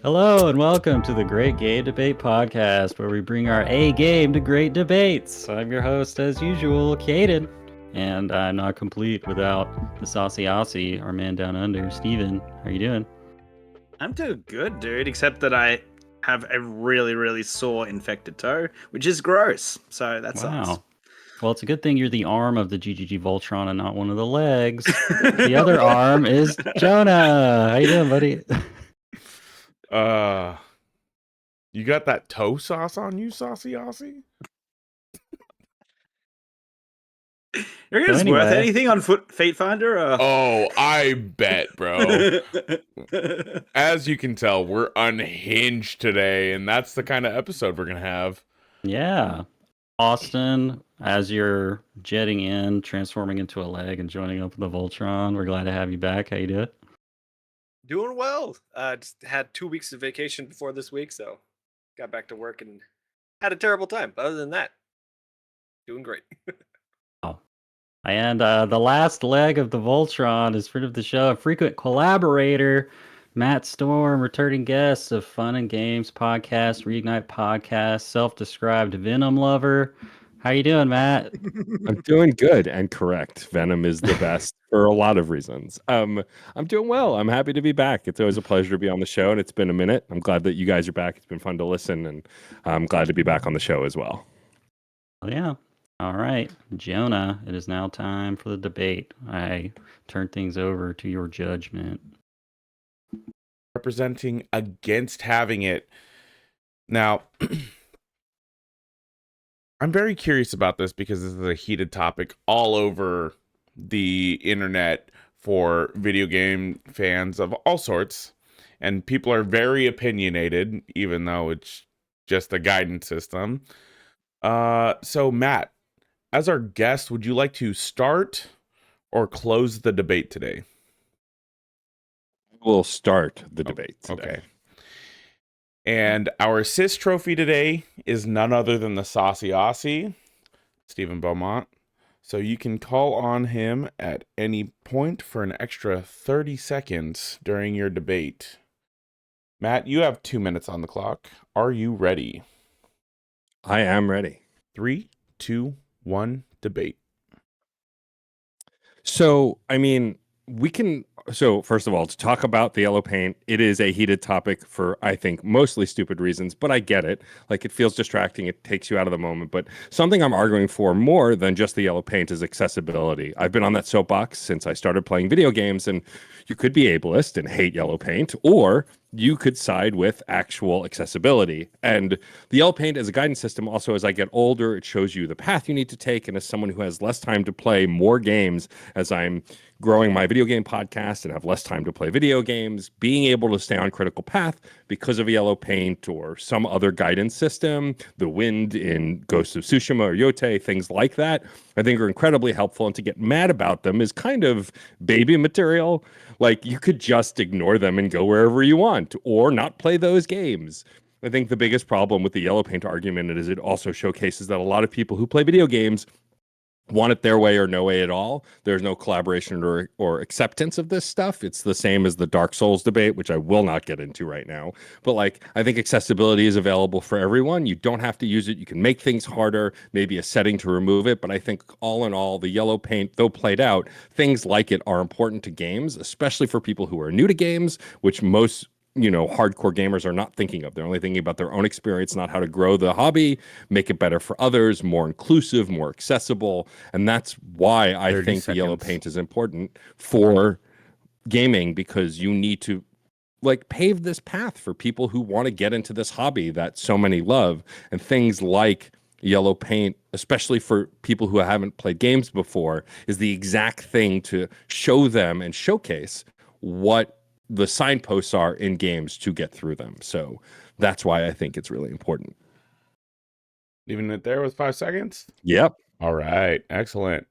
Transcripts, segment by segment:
Hello and welcome to the Great Game Debate podcast, where we bring our A game to great debates. I'm your host, as usual, Caden, and I'm not complete without the saucy Aussie, our man down under, Steven. How you doing? I'm doing good, dude, except that I have a really sore infected toe, which is gross. So that sucks. Wow. Well, it's a good thing you're the arm of the GGG Voltron and not one of the legs. The other arm is Jonah. How you doing, buddy? You got that toe sauce on you, saucy Aussie? You reckon it's worth anything on Feet Finder? Oh, I bet, bro. As you can tell, we're unhinged today, and that's the kind of episode we're gonna have. Yeah. Austin, as you're jetting in, transforming into a leg, and joining up with the Voltron, we're glad to have you back. How you doing? Doing well. Just had 2 weeks of vacation before this week, so got back to work and had a terrible time. But other than that, doing great. And the last leg of the Voltron is friend of the show, a frequent collaborator, Matt Storm, returning guest of Fun and Games podcast, Reignite podcast, self-described Venom lover. How you doing, Matt? I'm doing good and correct. Venom is the best for a lot of reasons. I'm doing well. I'm happy to be back. It's always a pleasure to be on the show, and it's been a minute. I'm glad that you guys are back. It's been fun to listen, and I'm glad to be back on the show as well. Yeah. All right, Jonah, it is now time for the debate. I turn things over to your judgment. Representing against having it. Now, I'm very curious about this because this is a heated topic all over the internet for video game fans of all sorts. And people are very opinionated, even though it's just a guidance system. So, Matt, as our guest, would you like to start or close the debate today? We'll start the debate today. Okay. And our assist trophy today is none other than the Saucy Aussie, Stephen Beaumont. So you can call on him at any point for an extra 30 seconds during your debate. Matt, you have 2 minutes on the clock. Are you ready? I am ready. 3, 2, 1, debate. So, first of all, to talk about the yellow paint, it is a heated topic for, I think, mostly stupid reasons, but I get it. Like, it feels distracting. It takes you out of the moment. But something I'm arguing for more than just the yellow paint is accessibility. I've been on that soapbox since I started playing video games, and you could be ableist and hate yellow paint, or you could side with actual accessibility. And the yellow paint as a guidance system, also, as I get older, it shows you the path you need to take. And as someone who has less time to play more games, as I'm growing my video game podcast and have less time to play video games, being able to stay on critical path because of a yellow paint or some other guidance system, the wind in Ghost of Tsushima or Yote, things like that, I think are incredibly helpful. And to get mad about them is kind of baby material. Like, you could just ignore them and go wherever you want or not play those games. I think the biggest problem with the yellow paint argument is it also showcases that a lot of people who play video games want it their way or no way at all. There's no collaboration or acceptance of this stuff. It's the same as the Dark Souls debate, which I will not get into right now. But like, I think accessibility is available for everyone. You don't have to use it. You can make things harder, maybe a setting to remove it. But I think all in all, the yellow paint, though played out, things like it are important to games, especially for people who are new to games, which most hardcore gamers are not thinking of. They're only thinking about their own experience, not how to grow the hobby, make it better for others, more inclusive, more accessible. And that's why I think the yellow paint is important for gaming, because you need to pave this path for people who want to get into this hobby that so many love. And things like yellow paint, especially for people who haven't played games before, is the exact thing to show them and showcase what the signposts are in games to get through them. So that's why I think it's really important. Leaving it there with 5 seconds? Yep. All right. Excellent.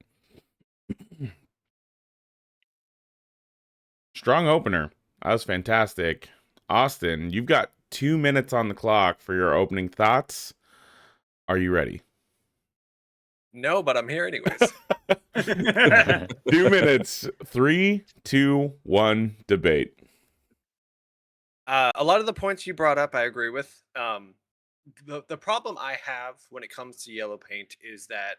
Strong opener. That was fantastic. Austin, you've got 2 minutes on the clock for your opening thoughts. Are you ready? No, but I'm here anyways. 2 minutes. 3, 2, 1, debate. A lot of the points you brought up, I agree with. The problem I have when it comes to yellow paint is that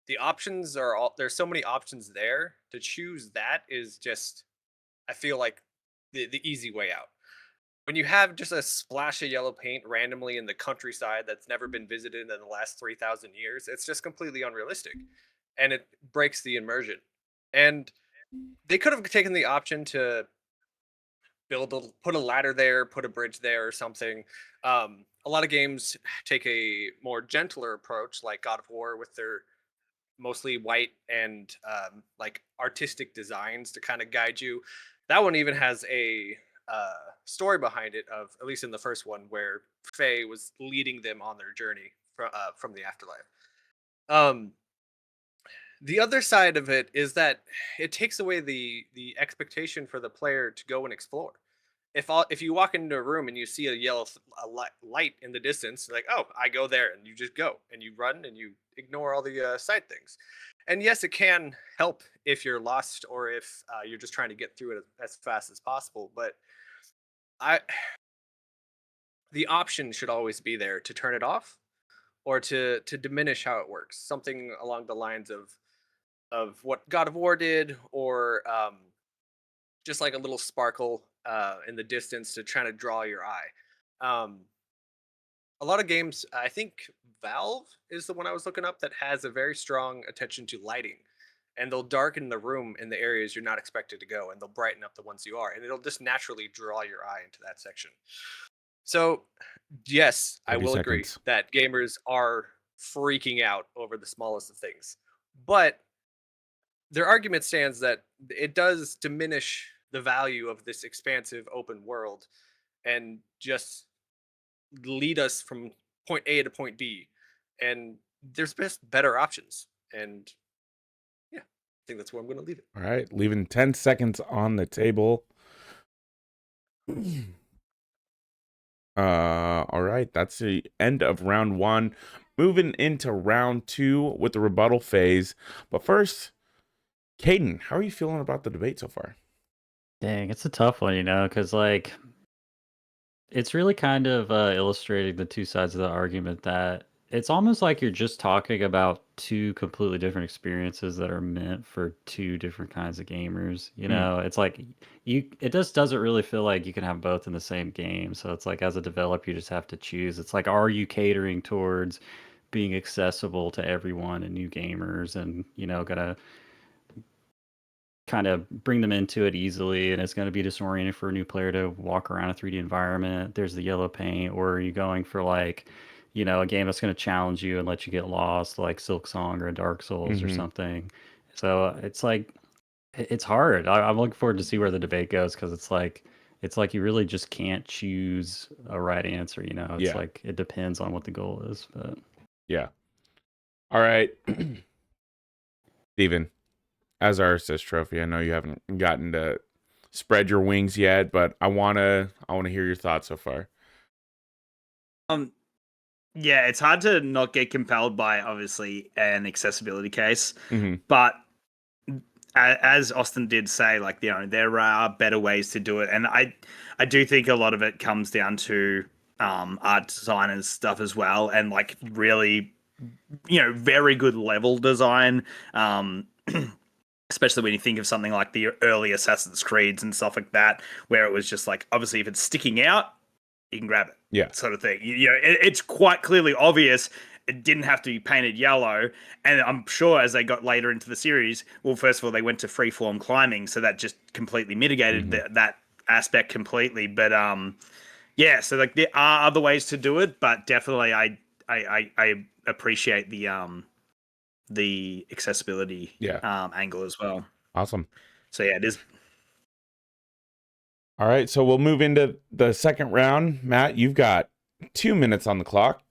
the options are all there's so many options there. To choose that is just, I feel like, the easy way out. When you have just a splash of yellow paint randomly in the countryside that's never been visited in the last 3,000 years, it's just completely unrealistic, and it breaks the immersion. And they could have taken the option to put a ladder there, put a bridge there or something. A lot of games take a more gentler approach, like God of War, with their mostly white and like artistic designs to kind of guide you. That one even has a story behind it, of at least in the first one, where Faye was leading them on their journey from the afterlife. Um, the other side of it is that it takes away the expectation for the player to go and explore. If you walk into a room and you see a light in the distance, like, oh, I go there, and you just go and you run and you ignore all the side things. And yes, it can help if you're lost, or if you're just trying to get through it as fast as possible. But I the option should always be there to turn it off, or to diminish how it works. Something along the lines of what God of War did, or just like a little sparkle in the distance to try to draw your eye. Um, a lot of games, I think Valve is the one I was looking up, that has a very strong attention to lighting, and they'll darken the room in the areas you're not expected to go, and they'll brighten up the ones you are, and it'll just naturally draw your eye into that section. So, yes, I 30 will agree seconds. that gamers are freaking out over the smallest of things, but their argument stands that it does diminish the value of this expansive open world, and just lead us from point A to point B. And there's best better options. And yeah, I think that's where I'm going to leave it. All right, leaving 10 seconds on the table. All right, that's the end of round one. Moving into round two with the rebuttal phase. But first, Caden, how are you feeling about the debate so far? Dang, it's a tough one, because like it's really kind of illustrating the two sides of the argument, that it's almost like you're just talking about two completely different experiences that are meant for two different kinds of gamers. It's like it just doesn't really feel like you can have both in the same game. So it's like, as a developer, you just have to choose. It's like, are you catering towards being accessible to everyone and new gamers, and gonna kind of bring them into it easily, and it's going to be disorienting for a new player to walk around a 3D environment. There's the yellow paint. Or are you going for like, a game that's going to challenge you and let you get lost, like Silk Song or Dark Souls or something? So it's like, it's hard. I'm looking forward to see where the debate goes, because it's like you really just can't choose a right answer. It's like it depends on what the goal is. But yeah. All right, Steven, as our assist trophy, I know you haven't gotten to spread your wings yet, but I wanna hear your thoughts so far. Yeah, it's hard to not get compelled by, obviously, an accessibility case, Mm-hmm. but as Austin did say, like, there are better ways to do it, and I do think a lot of it comes down to art designers stuff as well, and like really, very good level design. Especially when you think of something like the early Assassin's Creeds and stuff like that, where it was just like, obviously, if it's sticking out, you can grab it. Yeah. Sort of thing. It's quite clearly obvious. It didn't have to be painted yellow. And I'm sure as they got later into the series, well, first of all, they went to freeform climbing, so that just completely mitigated that aspect completely. But yeah, so like there are other ways to do it, but definitely I appreciate the accessibility angle as well. Awesome. So yeah, it is. All right, so we'll move into the second round. Matt, you've got 2 minutes on the clock.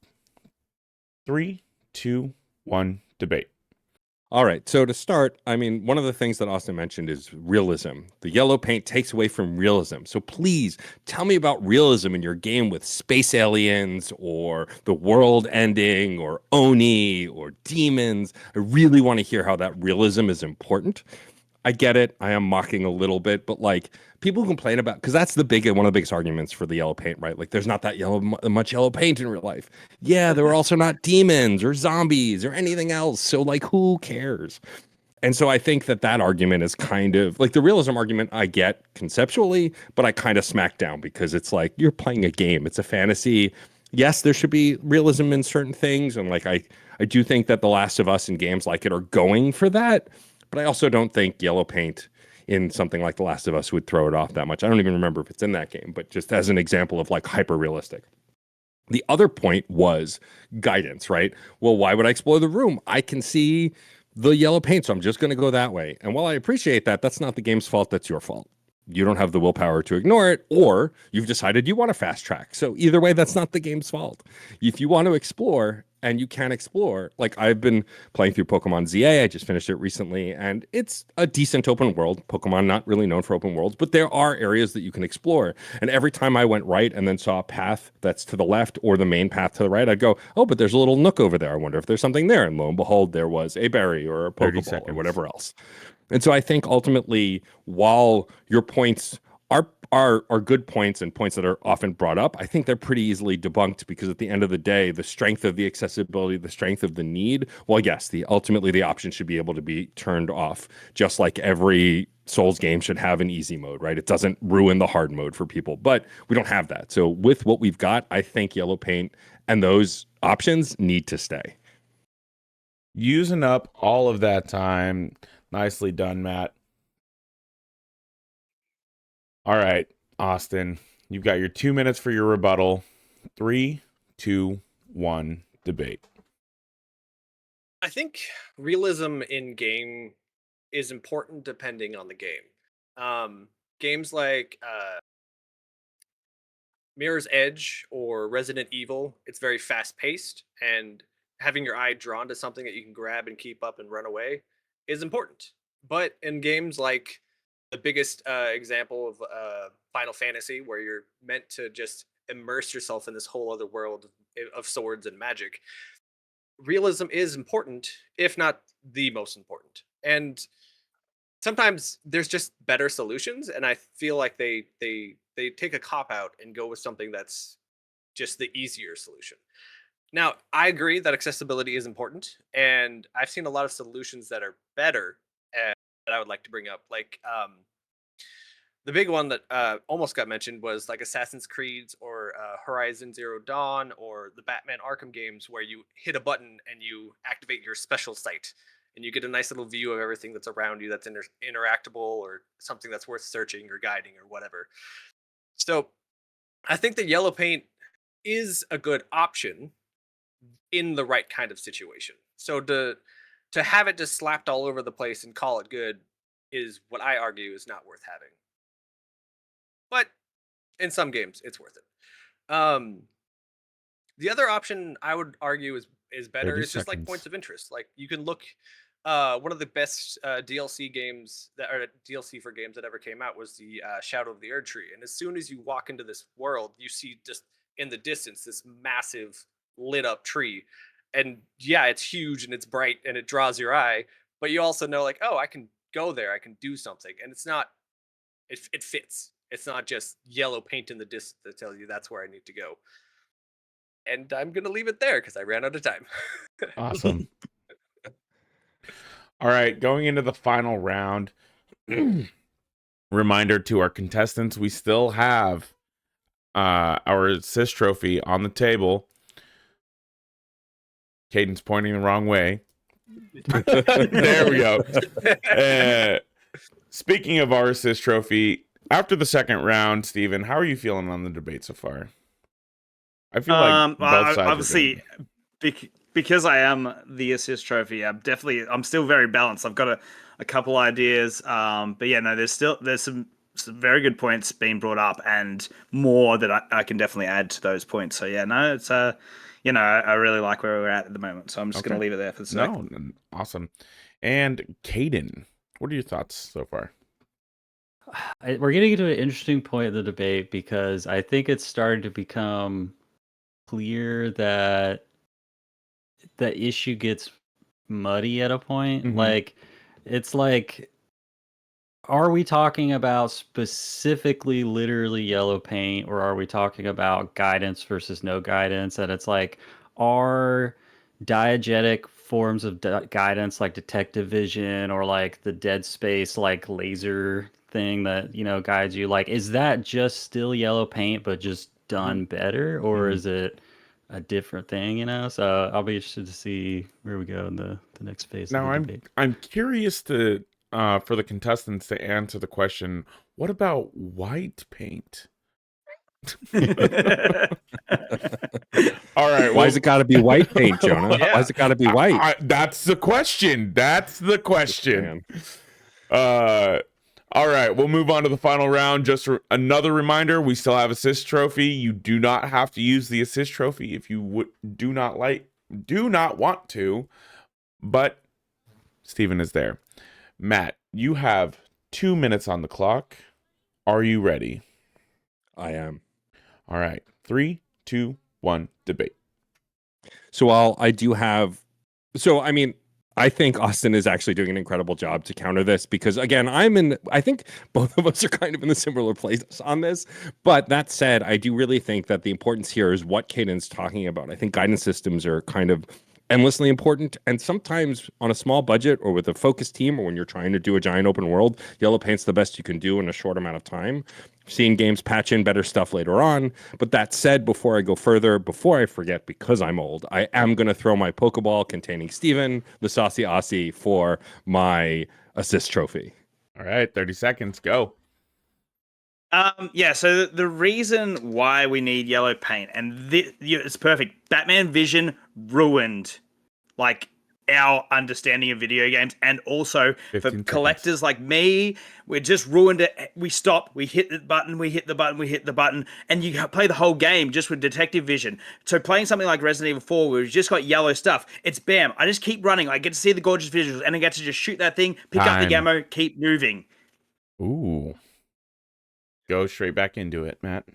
3, 2, 1, debate. All right. So to start, I mean, one of the things that Austin mentioned is realism. The yellow paint takes away from realism. So please tell me about realism in your game with space aliens, or the world ending, or Oni, or demons. I really want to hear how that realism is important. I get it. I am mocking a little bit, but like people complain about because that's one of the biggest arguments for the yellow paint, right? Like there's not that much yellow paint in real life. Yeah, there were also not demons or zombies or anything else. So like, who cares? And so I think that argument is kind of like the realism argument I get conceptually, but I kind of smack down because it's like you're playing a game. It's a fantasy. Yes, there should be realism in certain things. And like I do think that The Last of Us and games like it are going for that. But I also don't think yellow paint in something like The Last of Us would throw it off that much. I don't even remember if it's in that game, but just as an example of like hyper realistic. The other point was guidance, right? Well, why would I explore the room? I can see the yellow paint, so I'm just going to go that way. And while I appreciate that, that's not the game's fault. That's your fault. You don't have the willpower to ignore it, or you've decided you want to fast track. So either way, that's not the game's fault. If you want to explore and you can explore, like I've been playing through Pokemon ZA, I just finished it recently, and it's a decent open world. Pokemon not really known for open worlds, but there are areas that you can explore. And every time I went right and then saw a path that's to the left or the main path to the right, I'd go, oh, but there's a little nook over there. I wonder if there's something there. And lo and behold, there was a berry or a 30 Pokeball or seconds. whatever else. And so I think ultimately, while your points are good points and points that are often brought up, I think they're pretty easily debunked because at the end of the day, the strength of the accessibility, the strength of the need, well, yes, ultimately the option should be able to be turned off, just like every Souls game should have an easy mode, right? It doesn't ruin the hard mode for people, but we don't have that. So with what we've got, I think yellow paint and those options need to stay. Using up all of that time. Nicely done, Matt. All right, Austin, you've got your 2 minutes for your rebuttal. 3, 2, 1, debate. I think realism in game is important depending on the game. Games like Mirror's Edge or Resident Evil, it's very fast paced, and having your eye drawn to something that you can grab and keep up and run away is important. But in games like the biggest example of Final Fantasy, where you're meant to just immerse yourself in this whole other world of swords and magic, realism is important, if not the most important. And sometimes there's just better solutions, and I feel like they take a cop out and go with something that's just the easier solution. Now, I agree that accessibility is important, and I've seen a lot of solutions that are better that I would like to bring up. Like the big one that almost got mentioned was like Assassin's Creed's or Horizon Zero Dawn or the Batman Arkham games, where you hit a button and you activate your special sight, and you get a nice little view of everything that's around you that's interactable or something that's worth searching or guiding or whatever. So I think the yellow paint is a good option in the right kind of situation. So to have it just slapped all over the place and call it good is what I argue is not worth having. But in some games, it's worth it. The other option I would argue is better. 30 It's just like seconds. points of interest. Like you can look. One of the best DLC games that or DLC for games that ever came out was the Shadow of the Erd Tree. And as soon as you walk into this world, you see just in the distance this massive lit up tree. And yeah, it's huge and it's bright and it draws your eye. But you also know, like, oh, I can go there. I can do something. And it's not. It fits. It's not just yellow paint in the distance that tells you that's where I need to go. And I'm gonna leave it there because I ran out of time. Awesome. All right, going into the final round. Reminder to our contestants, we still have our assist trophy on the table. Caden's pointing the wrong way. There we go. Speaking of our assist trophy, after the second round, Steven, how are you feeling on the debate so far? I feel like both sides obviously, because I am the assist trophy, I'm still very balanced. I've got a couple ideas, but yeah, no, there's some very good points being brought up, and more that I can definitely add to those points. So yeah, no, it's I really like where we're at the moment. So I'm just going to leave it there for the sec. No, awesome. And Caden, what are your thoughts so far? We're getting to an interesting point of the debate because I think it's starting to become clear that the issue gets muddy at a point. Mhm. Like, it's like are we talking about specifically literally yellow paint, or are we talking about guidance versus no guidance? And it's like, are diegetic forms of guidance like detective vision or like the Dead Space like laser thing that, guides you, like, is that just still yellow paint but just done better, or is it a different thing, So I'll be interested to see where we go in the next phase of Now the I'm debate. I'm curious to for the contestants to answer the question, what about white paint? All right, Why has it got to be white paint, Jonah? Yeah. Why has it got to be white? that's the question. That's the question. Man. All right, we'll move on to the final round. Just another reminder, we still have assist trophy. You do not have to use the assist trophy if you do not want to, but Steven is there. Matt, you have 2 minutes on the clock. Are you ready? I am. All right. 3, 2, 1, debate. So while I do have, I mean, I think Austin is actually doing an incredible job to counter this because, again, I think both of us are kind of in the similar place on this. But that said, I do really think that the importance here is what Caden's talking about. I think guidance systems are kind of endlessly important. And sometimes on a small budget or with a focused team, or when you're trying to do a giant open world, yellow paint's the best you can do in a short amount of time. Seeing games patch in better stuff later on. But that said, before I go further, before I forget, because I'm old, I am going to throw my Pokeball containing Steven, the Saucy Aussie, for my assist trophy. All right, 30 seconds, go. So the reason why we need yellow paint, and it's perfect. Batman Vision ruined, like, our understanding of video games, and also for collectors like me, we just ruined it. We stop, we hit the button, and you play the whole game just with detective vision. So playing something like Resident Evil 4, where we've just got yellow stuff, it's bam. I just keep running. I get to see the gorgeous visuals, and I get to just shoot that thing, pick up the ammo, keep moving. Ooh. Go straight back into it, Matt.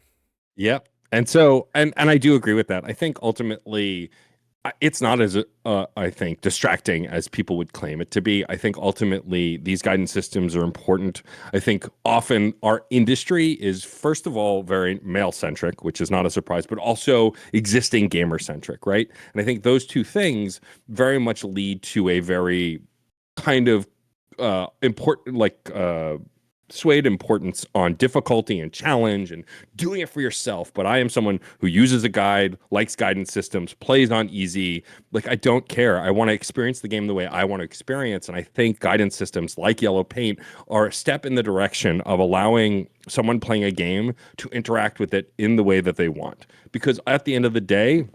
Yep. And so, and I do agree with that. I think ultimately, it's not as I think distracting as people would claim it to be. I think ultimately these guidance systems are important. I think often our industry is, first of all, very male centric, which is not a surprise, but also existing gamer centric, right? And I think those two things very much lead to a very kind of important, swayed importance on difficulty and challenge and doing it for yourself. But I am someone who uses a guide, likes guidance systems, plays on easy. Like, I don't care. I want to experience the game the way I want to experience. And I think guidance systems like yellow paint are a step in the direction of allowing someone playing a game to interact with it in the way that they want. Because at the end of the day,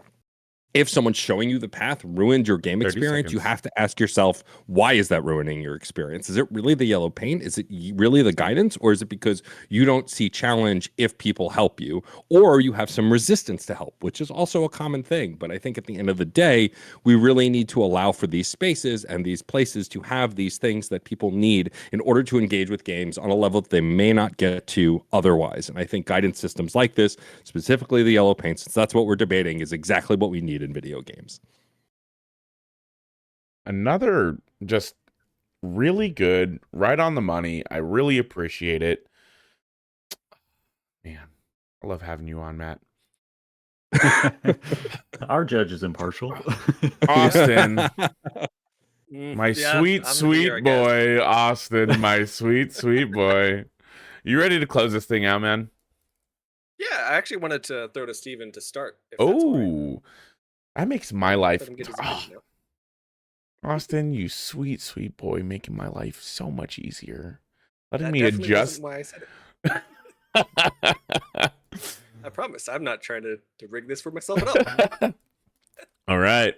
if someone showing you the path ruined your game experience, you have to ask yourself, why is that ruining your experience? Is it really the yellow paint? Is it really the guidance? Or is it because you don't see challenge if people help you? Or you have some resistance to help, which is also a common thing. But I think at the end of the day, we really need to allow for these spaces and these places to have these things that people need in order to engage with games on a level that they may not get to otherwise. And I think guidance systems like this, specifically the yellow paint, since that's what we're debating, is exactly what we need in video games. Another just really good, right on the money. I really appreciate it. Man, I love having you on, Matt. Our judge is impartial. Austin, my Yeah, sweet, I'm sweet here, I guess. boy. Austin, my sweet, sweet boy. You ready to close this thing out, man? Yeah, I actually wanted to throw to Steven to start. If that's all right. Oh, that makes my life. Let him get his opinion out. Austin, you sweet, sweet boy, making my life so much easier. Letting That me definitely adjust. wasn't why I said it. I promise, I'm not trying to rig this for myself at all. All right.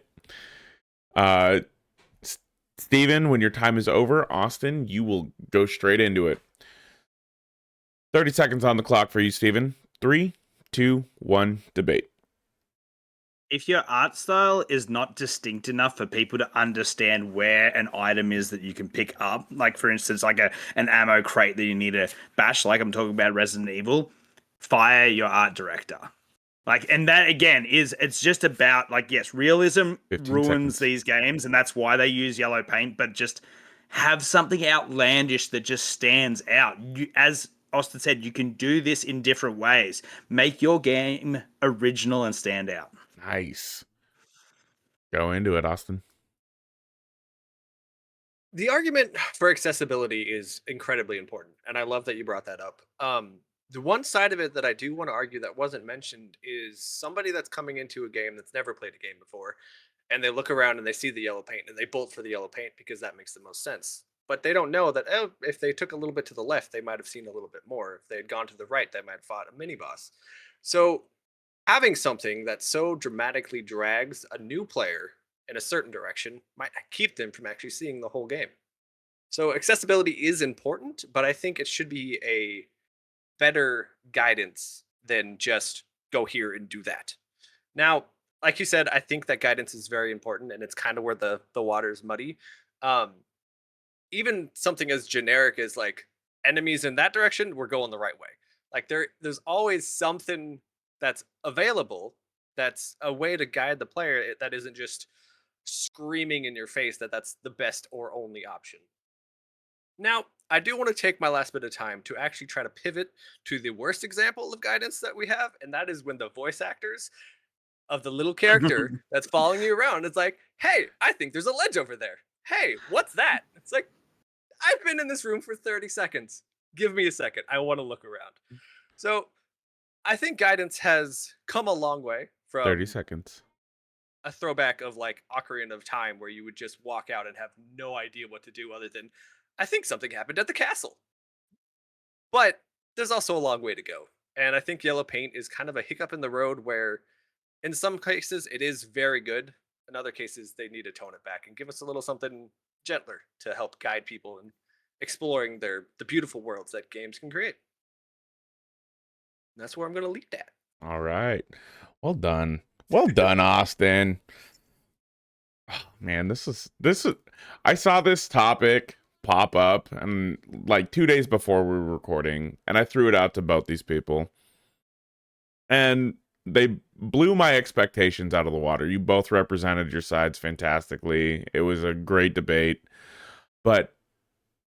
Steven, when your time is over, Austin, you will go straight into it. 30 seconds on the clock for you, Steven. 3, 2, 1, debate. If your art style is not distinct enough for people to understand where an item is that you can pick up, like for instance, like an ammo crate that you need to bash, like I'm talking about Resident Evil, fire your art director. Like, and that again it's just about, like, yes, realism ruins these games, and that's why they use yellow paint, but just have something outlandish that just stands out. As Austin said, you can do this in different ways. Make your game original and stand out. Nice. Go into it, Austin. The argument for accessibility is incredibly important, and I love that you brought that up. The one side of it that I do want to argue that wasn't mentioned is somebody that's coming into a game that's never played a game before, and they look around and they see the yellow paint and they bolt for the yellow paint because that makes the most sense. But they don't know that if they took a little bit to the left, they might have seen a little bit more. If they had gone to the right, they might have fought a mini boss. So having something that so dramatically drags a new player in a certain direction might keep them from actually seeing the whole game. So accessibility is important, but I think it should be a better guidance than just go here and do that. Now, like you said, I think that guidance is very important, and it's kind of where the water is muddy. Um, Even something as generic as like enemies in that direction, we're going the right way. Like there's always something that's available that's a way to guide the player that isn't just screaming in your face that that's the best or only option. Now, I do want to take my last bit of time to actually try to pivot to the worst example of guidance that we have, and that is when the voice actors of the little character that's following you around is like, hey, I think there's a ledge over there. Hey, what's that? It's like, I've been in this room for 30 seconds. Give me a second. I want to look around. So I think guidance has come a long way from 30 seconds. a throwback of like Ocarina of Time where you would just walk out and have no idea what to do other than, I think something happened at the castle. But there's also a long way to go. And I think yellow paint is kind of a hiccup in the road where in some cases it is very good. In other cases, they need to tone it back and give us a little something gentler to help guide people in exploring the beautiful worlds that games can create. And that's where I'm going to leave that. All right. Well done. Well done, Austin. Oh, man, this is I saw this topic pop up and like 2 days before we were recording, and I threw it out to both these people. And they blew my expectations out of the water. You both represented your sides fantastically. It was a great debate. But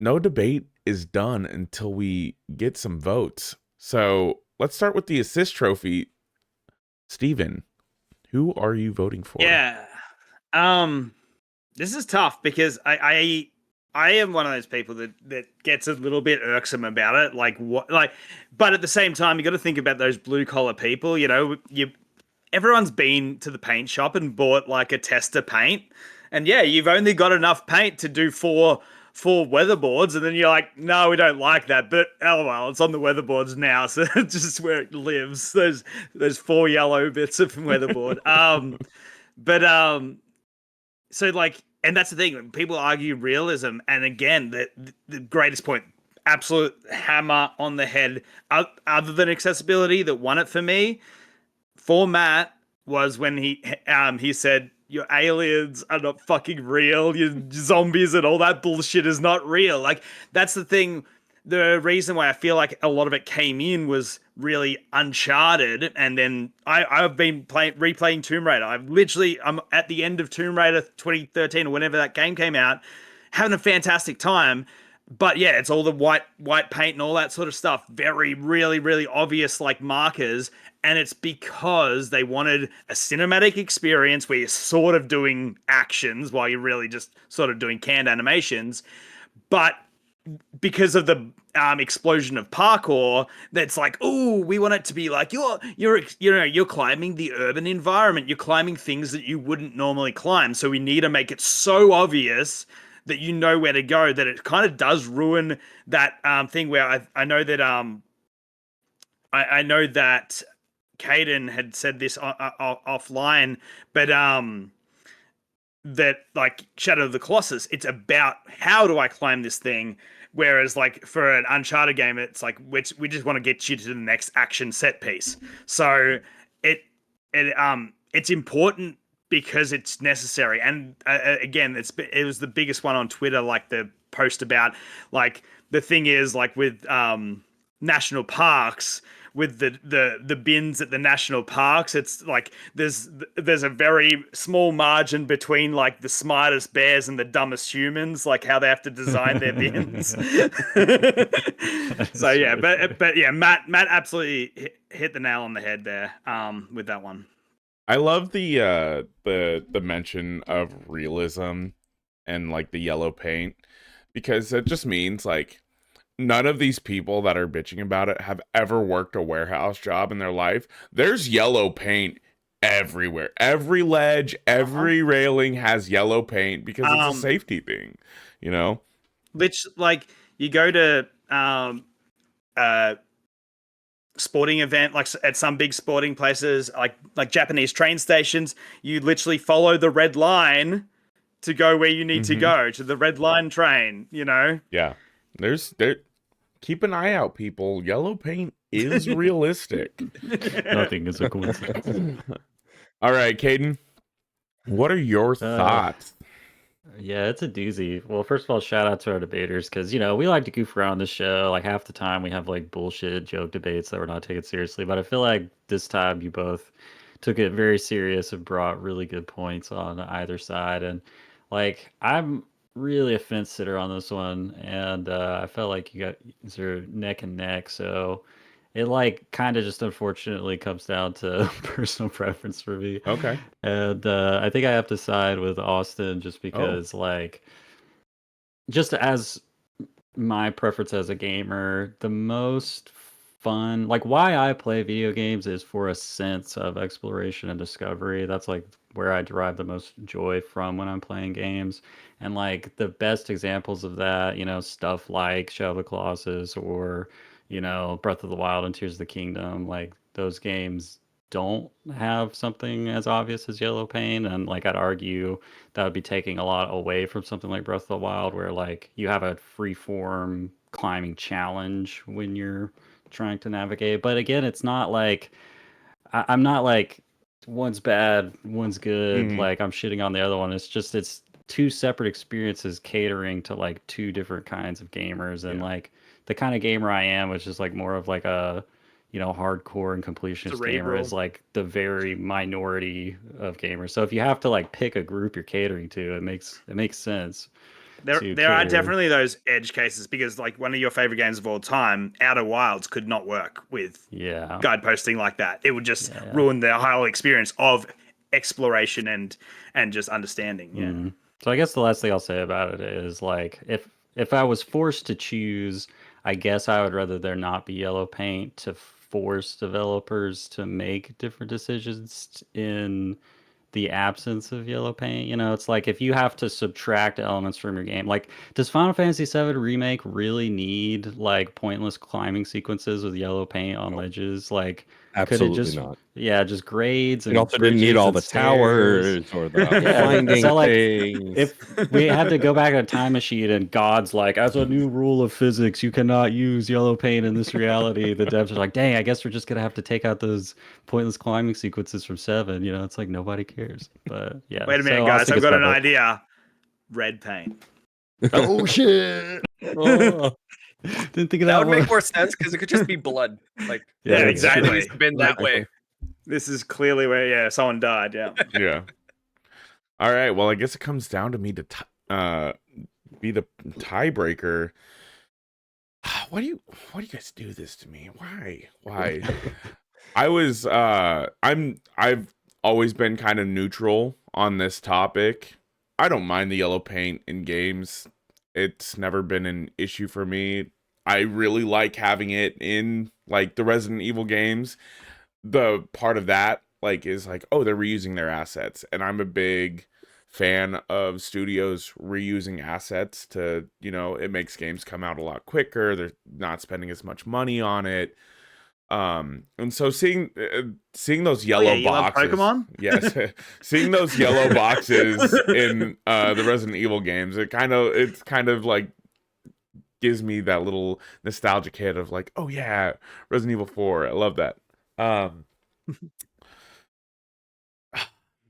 no debate is done until we get some votes. So let's start with the assist trophy. Steven, who are you voting for? Yeah. This is tough because I am one of those people that gets a little bit irksome about it. But at the same time, you got to think about those blue collar people. You know, everyone's been to the paint shop and bought like a tester paint, and yeah, you've only got enough paint to do four weatherboards, and then you're like, no, we don't like that, but oh well, it's on the weatherboards now, so it's just where it lives. Those 4 yellow bits of weatherboard. So like, and that's the thing, when people argue realism, and again, the greatest point, absolute hammer on the head, other than accessibility, that won it for me, for Matt, was when he said, your aliens are not fucking real, your zombies and all that bullshit is not real. Like, that's the thing. The reason why I feel like a lot of it came in was really Uncharted, and then I've been replaying Tomb Raider. I'm at the end of Tomb Raider 2013 or whenever that game came out, having a fantastic time. But yeah, it's all the white paint and all that sort of stuff. Very, really, really obvious like markers. And it's because they wanted a cinematic experience where you're sort of doing actions while you're really just sort of doing canned animations. But because of the explosion of parkour, that's like, oh, we want it to be like you're climbing the urban environment. You're climbing things that you wouldn't normally climb. So we need to make it so obvious that you know where to go, that it kind of does ruin that thing where I know that I know that Caden had said this offline, but that like Shadow of the Colossus, it's about how do I climb this thing, whereas like for an Uncharted game, it's like we just want to get you to the next action set piece. So it's important because it's necessary. And again, it was the biggest one on Twitter, like the post about like the thing is like with national parks, with the bins at the national parks. It's like there's a very small margin between like the smartest bears and the dumbest humans, like how they have to design their bins. So yeah, but yeah, Matt absolutely hit the nail on the head there with that one. I love the mention of realism and like the yellow paint, because it just means like none of these people that are bitching about it have ever worked a warehouse job in their life. There's yellow paint everywhere. Every ledge, every railing has yellow paint because it's a safety thing, you know? Which, like, you go to sporting event, like at some big sporting places, like Japanese train stations, you literally follow the red line to go where you need to go, to the red line train, you know? Yeah. Keep an eye out, people. Yellow paint is realistic. Nothing is a coincidence. All right, Caden, what are your thoughts? Yeah, it's a doozy. Well, first of all, shout out to our debaters, because, we like to goof around the show. Like, half the time we have like bullshit joke debates that we're not taking seriously. But I feel like this time you both took it very serious and brought really good points on either side. And like, I'm really a fence sitter on this one, and I felt like you guys are neck and neck. So it like kind of just unfortunately comes down to personal preference for me. Okay. And I think I have to side with Austin just because like just as my preference as a gamer, the most fun, like why I play video games is for a sense of exploration and discovery. That's like where I derive the most joy from when I'm playing games. And like the best examples of that, stuff like Shadow of the Colossus or, Breath of the Wild and Tears of the Kingdom, like those games don't have something as obvious as yellow paint. And like I'd argue that would be taking a lot away from something like Breath of the Wild, where like you have a free form climbing challenge when you're trying to navigate. But again, it's not like I'm not like one's bad, one's good. Like I'm shitting on the other one. It's two separate experiences catering to like two different kinds of gamers. And like the kind of gamer I am, which is like more of like a hardcore and completionist gamer, is like the very minority of gamers. So if you have to like pick a group you're catering to, it makes sense. There are definitely those edge cases, because like one of your favorite games of all time, Outer Wilds, could not work with guide posting like that. It would just ruin the whole experience of exploration and just understanding. Yeah. So I guess the last thing I'll say about it is like if I was forced to choose, I guess I would rather there not be yellow paint to force developers to make different decisions in the absence of yellow paint. It's like if you have to subtract elements from your game, like does Final Fantasy VII Remake really need like pointless climbing sequences with yellow paint on ledges? Like absolutely not. Yeah, just grades. And it also didn't need all the towers or the finding so like things. if we had to go back in a time machine and God's like, as a new rule of physics, you cannot use yellow paint in this reality, the devs are like, dang, I guess we're just gonna have to take out those pointless climbing sequences from 7. It's like nobody cares. But yeah. Wait a minute, guys, I've got an idea. Red paint. Oh shit. Didn't think of that. That would make more sense because it could just be blood. Like exactly. It's been that way. This is clearly where someone died. Yeah. Yeah. All right. Well, I guess it comes down to me to be the tiebreaker. Why do you guys do this to me? Why? I've always been kind of neutral on this topic. I don't mind the yellow paint in games. It's never been an issue for me. I really like having it in like the Resident Evil games. The part of that like is like, oh, they're reusing their assets, and I'm a big fan of studios reusing assets to, it makes games come out a lot quicker. They're not spending as much money on it. And so seeing those yellow boxes, you love Pokemon? Yes, seeing those yellow boxes in the Resident Evil games, it's kind of like gives me that little nostalgic hit of like, oh yeah, Resident Evil 4. I love that.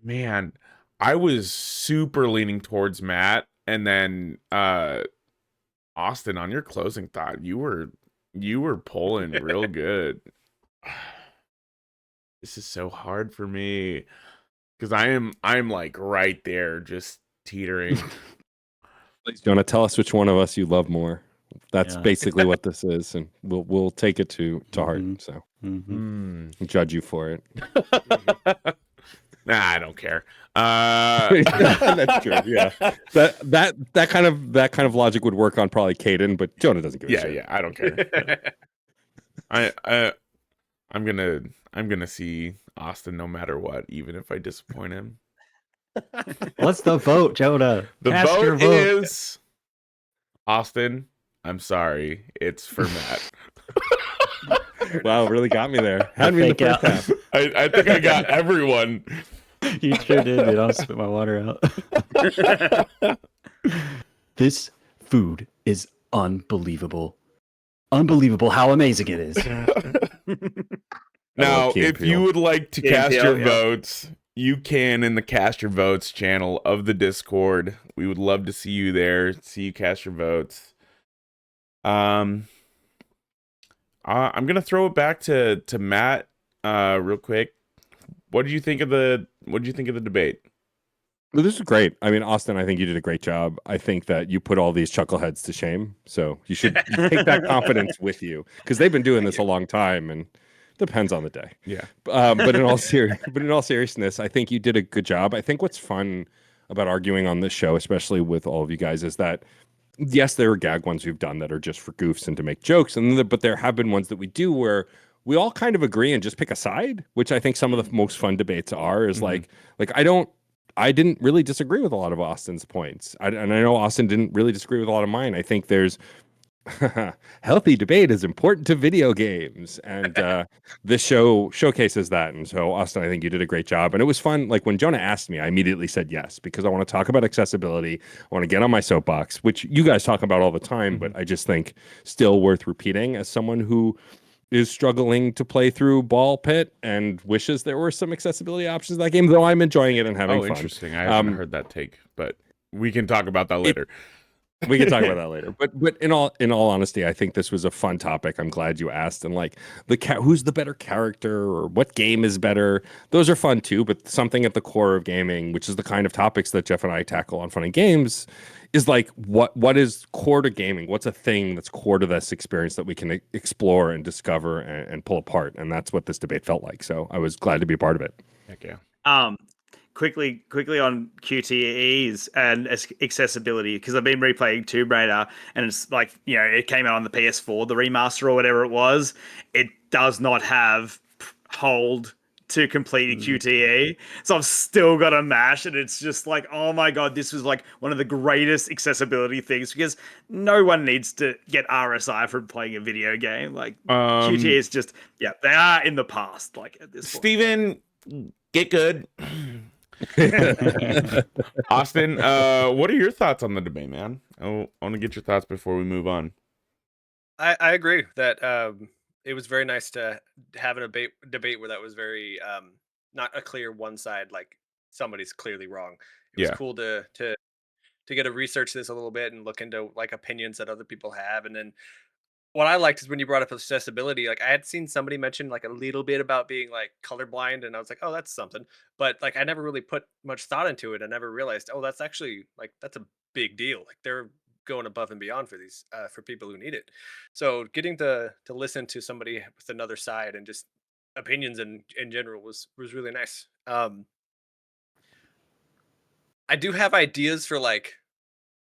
Man, I was super leaning towards Matt, and then Austin, on your closing thought, you were pulling real good. This is so hard for me because I'm like right there, just teetering. Please, Jonah, tell us which one of us you love more. That's Yeah. basically what this is, and we'll take it to heart. Mhm. So Mhm. judge you for it. Nah, I don't care. That's true. Yeah, that kind of logic would work on probably Caden, but Jonah doesn't give a shit. Yeah, I don't care. I'm gonna see Austin no matter what, even if I disappoint him. What's the vote, Jonah? The Cast your vote vote. is Austin. I'm sorry, it's for Matt. Wow, really got me there. Had me in the Fake first out. half. I think I got everyone. You sure did, dude. I'll spit my water out. This food is unbelievable. Unbelievable how amazing it is. Now, Key and if you Peele. would like to Key and cast Peele, your yeah. votes, you can in the Cast Your Votes channel of the Discord. We would love to see you there, see you cast your votes. I'm gonna throw it back to Matt real quick. What did you think of the debate? Well, this is great. I mean, Austin, I think you did a great job. I think that you put all these chuckleheads to shame. So you should take that confidence with you because they've been doing this a long time and depends on the day. Yeah. But in all seriousness, I think you did a good job. I think what's fun about arguing on this show, especially with all of you guys, is that yes, there are gag ones we've done that are just for goofs and to make jokes, but there have been ones that we do where we all kind of agree and just pick a side, which I think some of the most fun debates are. Is like I didn't really disagree with a lot of Austin's points, and I know Austin didn't really disagree with a lot of mine. I think there's healthy debate is important to video games, and this show showcases that. And so, Austin, I think you did a great job, and it was fun. Like when Jonah asked me, I immediately said yes because I want to talk about accessibility. I want to get on my soapbox, which you guys talk about all the time, but I just think still worth repeating as someone who is struggling to play through Ball Pit and wishes there were some accessibility options in that game, though I'm enjoying it and having fun. Interesting. I haven't heard that take, but we can talk about that later. We can talk about that later. But in all honesty, I think this was a fun topic. I'm glad you asked. And like who's the better character or what game is better? Those are fun too. But something at the core of gaming, which is the kind of topics that Jeff and I tackle on Funny Games, is like what is core to gaming? What's a thing that's core to this experience that we can explore and discover and pull apart? And that's what this debate felt like. So I was glad to be a part of it. Heck yeah. Quickly on QTEs and accessibility, because I've been replaying Tomb Raider and it's like, it came out on the PS4, the remaster or whatever it was. It does not have hold to complete a QTE. So I've still got to mash, and it's just like, oh my God, this was like one of the greatest accessibility things because no one needs to get RSI from playing a video game. Like QTE is just, they are in the past, like at this point. Steven, get good. Austin, what are your thoughts on the debate, man? I want to get your thoughts before we move on. I agree that it was very nice to have a debate where that was very not a clear one side, like somebody's clearly wrong. It was cool to get to research this a little bit and look into like opinions that other people have. And then what I liked is when you brought up accessibility, like I had seen somebody mention like a little bit about being like colorblind, and I was like, oh, that's something. But like I never really put much thought into it. I never realized, oh, that's actually like that's a big deal. Like they're going above and beyond for these for people who need it. So getting to listen to somebody with another side and just opinions in general was really nice. I do have ideas for like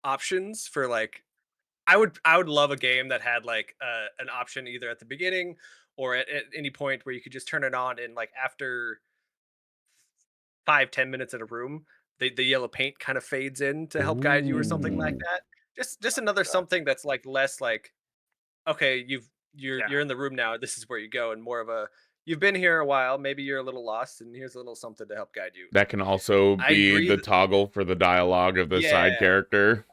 options for like I would love a game that had like an option either at the beginning or at any point where you could just turn it on and like after 5-10 minutes in a room, the yellow paint kind of fades in to help guide you or something like Ooh. that. Just another something that's like less like okay, you're in the room now. This is where you go, and more of a you've been here a while. Maybe you're a little lost, and here's a little something to help guide you. That can also I be agree the toggle for the dialogue of the side character.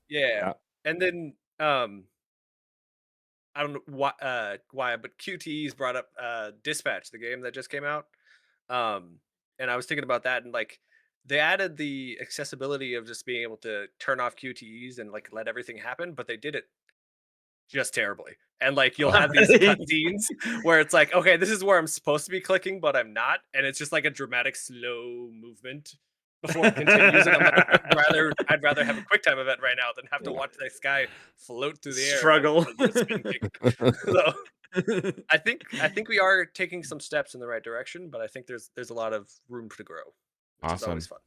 Yeah. And then I don't know why, but QTE's brought up Dispatch, the game that just came out. And I was thinking about that, and like they added the accessibility of just being able to turn off QTEs and like let everything happen, but they did it just terribly. And like you'll have these cutscenes where it's like, okay, this is where I'm supposed to be clicking, but I'm not, and it's just like a dramatic slow movement before it continues. And I'm like, I'd rather have a QuickTime event right now than have to watch this guy float through the air. Struggle. And spin kick. So I think we are taking some steps in the right direction, but I think there's a lot of room to grow, which is always fun.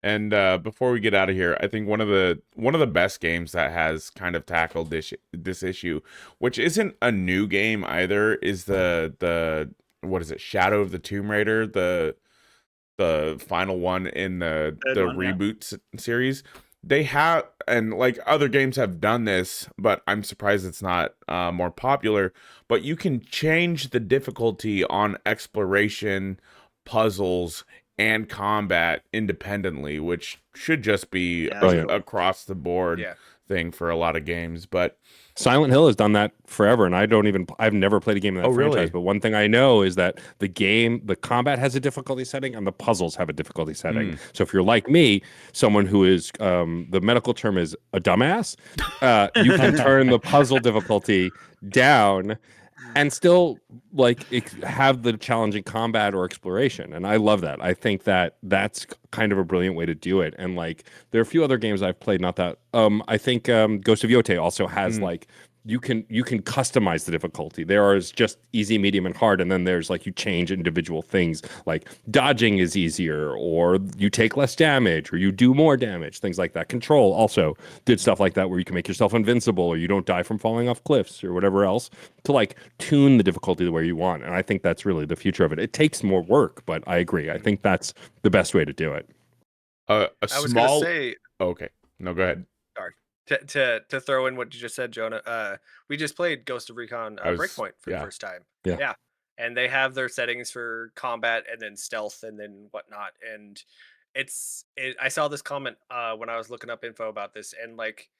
And before we get out of here, I think one of the best games that has kind of tackled this issue, which isn't a new game either, is the what is it, Shadow of the Tomb Raider, the final one in the reboot series. They have, and like other games have done this, but I'm surprised it's not more popular. But you can change the difficulty on exploration, puzzles, and combat independently, which should just be across the board thing for a lot of games. But Silent Hill has done that forever, and I've never played a game in that franchise. Really? But one thing I know is that the combat has a difficulty setting, and the puzzles have a difficulty setting. So if you're like me, someone who is the medical term is a dumbass, you can turn the puzzle difficulty down and still have the challenging combat or exploration. And I love that. I think that that's kind of a brilliant way to do it. And like there are a few other games I've played, not that I think Ghost of Yotei also has like you can customize the difficulty. There is just easy, medium, and hard, and then there's like you change individual things, like dodging is easier, or you take less damage, or you do more damage, things like that. Control also did stuff like that, where you can make yourself invincible, or you don't die from falling off cliffs, or whatever else, to like tune the difficulty the way you want. And I think that's really the future of it. It takes more work, but I agree. I think that's the best way to do it. I was gonna say, okay, no, go ahead. To throw in what you just said, Jonah, we just played Ghost of Recon Breakpoint for the first time. Yeah. And they have their settings for combat and then stealth and then whatnot. And I saw this comment when I was looking up info about this, and like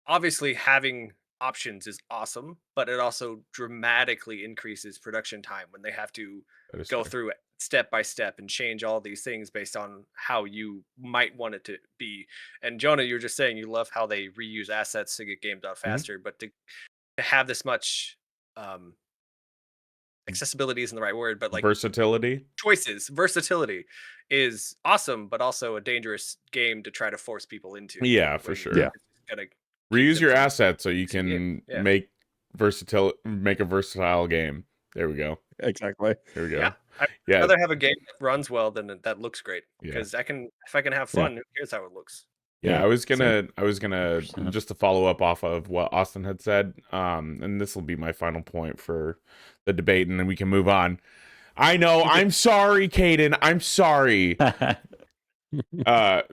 obviously having options is awesome, but it also dramatically increases production time when they have to go through it step by step and change all these things based on how you might want it to be. And Jonah, you were just saying you love how they reuse assets to get games out faster, but to have this much accessibility isn't the right word, but like versatility is awesome, but also a dangerous game to try to force people into. Yeah, for sure. Yeah, reuse your assets so you can make a versatile game. There we go. Exactly. There we go. I'd rather have a game that runs well than that looks great, because if I can have fun, who cares how it looks? I was gonna just to follow up off of what Austin had said, and this will be my final point for the debate, and then we can move on. I know, I'm sorry, Caden, I'm sorry.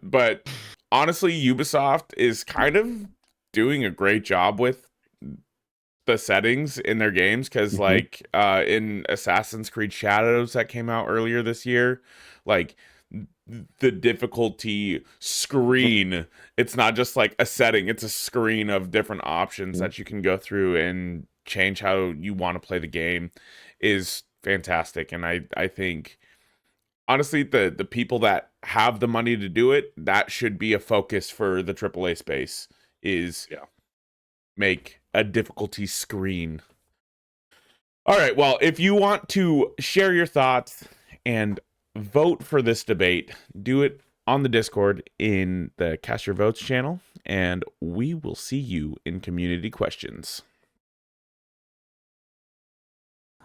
But honestly, Ubisoft is kind of doing a great job with the settings in their games, because like in Assassin's Creed Shadows that came out earlier this year, like the difficulty screen, it's not just like a setting, it's a screen of different options that you can go through and change how you want to play the game, is fantastic. And I think honestly the people that have the money to do it, that should be a focus for the AAA space, is make a difficulty screen. All right, well, if you want to share your thoughts and vote for this debate, do it on the Discord in the Cast Your Votes channel, and we will see you in community questions.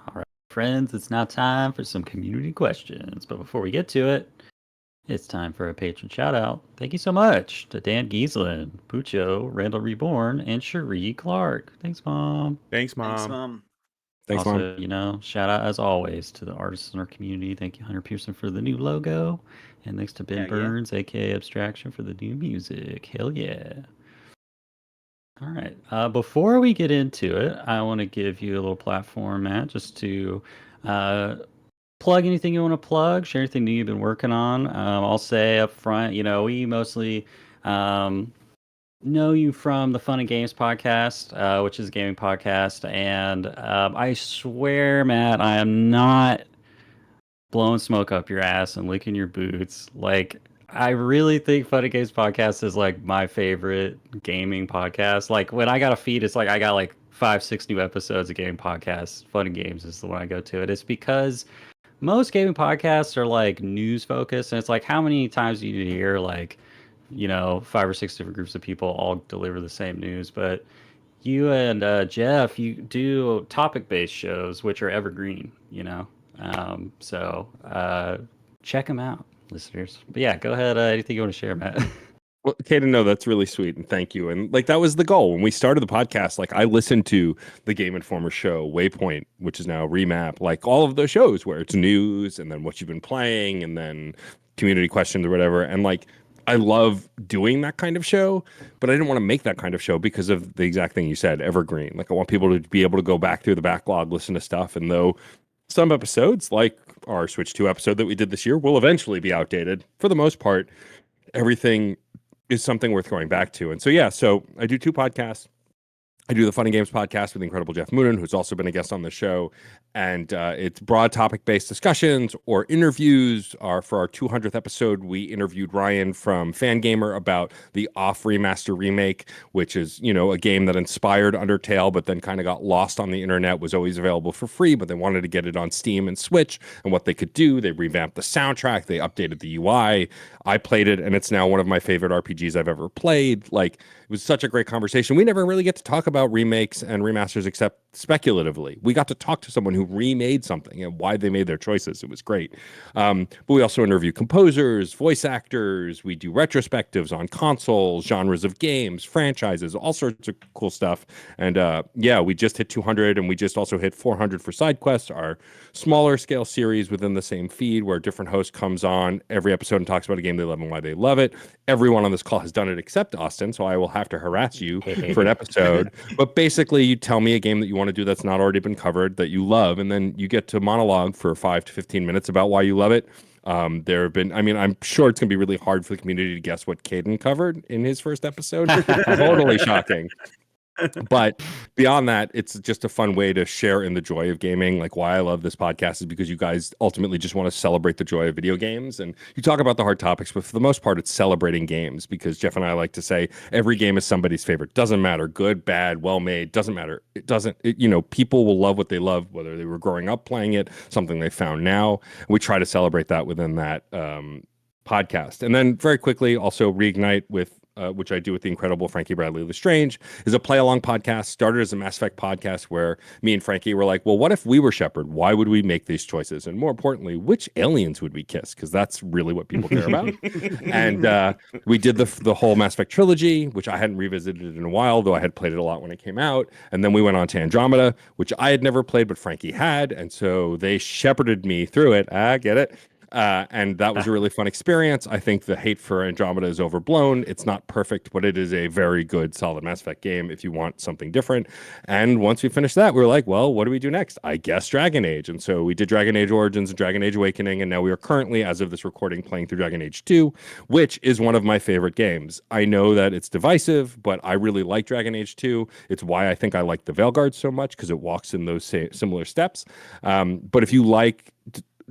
All right, friends, it's now time for some community questions. But before we get to it, it's time for a patron shout out. Thank you so much to Dan Gieslin, Pucho, Randall Reborn, and Cherie Clark. Thanks, Mom. Thanks, Mom. Thanks, Mom. Thanks, also, Mom. Shout out as always to the artists in our community. Thank you, Hunter Pearson, for the new logo. And thanks to Ben Burns, aka Abstraction, for the new music. Hell yeah. All right. Before we get into it, I want to give you a little platform, Matt, just to plug anything you want to plug, share anything new you've been working on. I'll say up front, we mostly know you from the Fun and Games podcast, which is a gaming podcast. And I swear, Matt, I am not blowing smoke up your ass and licking your boots. Like, I really think Fun and Games podcast is like my favorite gaming podcast. Like when I got a feed, it's like I got like 5, 6 new episodes of gaming podcasts. Fun and Games is the one I go to. And it's because most gaming podcasts are like news focused, and it's like how many times do you hear like, 5 or 6 different groups of people all deliver the same news? But you and Jeff, you do topic based shows, which are evergreen, so check them out, listeners. But yeah, go ahead. Anything you want to share, Matt? Well, Kaden, no, that's really sweet, and thank you. And like that was the goal when we started the podcast. Like I listened to the Game Informer show, Waypoint, which is now Remap, like all of those shows where it's news and then what you've been playing and then community questions or whatever. And like I love doing that kind of show, but I didn't want to make that kind of show because of the exact thing you said, evergreen. Like I want people to be able to go back through the backlog, listen to stuff, and though some episodes, like our Switch 2 episode that we did this year, will eventually be outdated, for the most part, everything is something worth going back to. And so, yeah, so I do 2 podcasts. I do the Fun and Games podcast with the incredible Jeff Moonen, who's also been a guest on the show. And it's broad topic-based discussions or interviews. For our 200th episode, we interviewed Ryan from Fangamer about the Off Remaster remake, which is, a game that inspired Undertale, but then kind of got lost on the internet, was always available for free, but they wanted to get it on Steam and Switch. And what they could do, they revamped the soundtrack, they updated the UI. I played it, and it's now one of my favorite RPGs I've ever played. Like, it was such a great conversation. We never really get to talk about remakes and remasters except speculatively. We got to talk to someone who remade something and why they made their choices. It was great. But we also interview composers, voice actors. We do retrospectives on consoles, genres of games, franchises, all sorts of cool stuff. And yeah, we just hit 200, and we just also hit 400 for Side Quest, our smaller scale series within the same feed where a different host comes on every episode and talks about a game they love and why they love it. Everyone on this call has done it except Austin, so I will have to harass you for an episode. But basically, you tell me a game that you want to do that's not already been covered that you love, and then you get to monologue for 5 to 15 minutes about why you love it. There have been, I'm sure it's going to be really hard for the community to guess what Caden covered in his first episode. Totally shocking. But beyond that, it's just a fun way to share in the joy of gaming. Like why I love this podcast is because you guys ultimately just want to celebrate the joy of video games. And you talk about the hard topics, but for the most part, it's celebrating games because Jeff and I like to say every game is somebody's favorite. Doesn't matter. Good, bad, well made. Doesn't matter. People will love what they love, whether they were growing up playing it, something they found now. We try to celebrate that within that podcast. And then very quickly, also Reignite with which I do with the incredible Frankie Bradley Lestrange, is a play-along podcast. Started as a Mass Effect podcast where me and Frankie were like, well, what if we were Shepard? Why would we make these choices? And more importantly, which aliens would we kiss? Because that's really what people care about. And we did the whole Mass Effect trilogy, which I hadn't revisited in a while, though I had played it a lot when it came out. And then we went on to Andromeda, which I had never played, but Frankie had. And so they shepherded me through it. I get it. And that was a really fun experience. I think the hate for Andromeda is overblown. It's not perfect, but it is a very good, solid Mass Effect game if you want something different. And once we finished that, we were like, well, what do we do next? I guess Dragon Age. And so we did Dragon Age Origins and Dragon Age Awakening. And now we are currently, as of this recording, playing through Dragon Age 2, which is one of my favorite games. I know that it's divisive, but I really like Dragon Age 2. It's why I think I like the Veilguard so much, because it walks in those similar steps. But if you like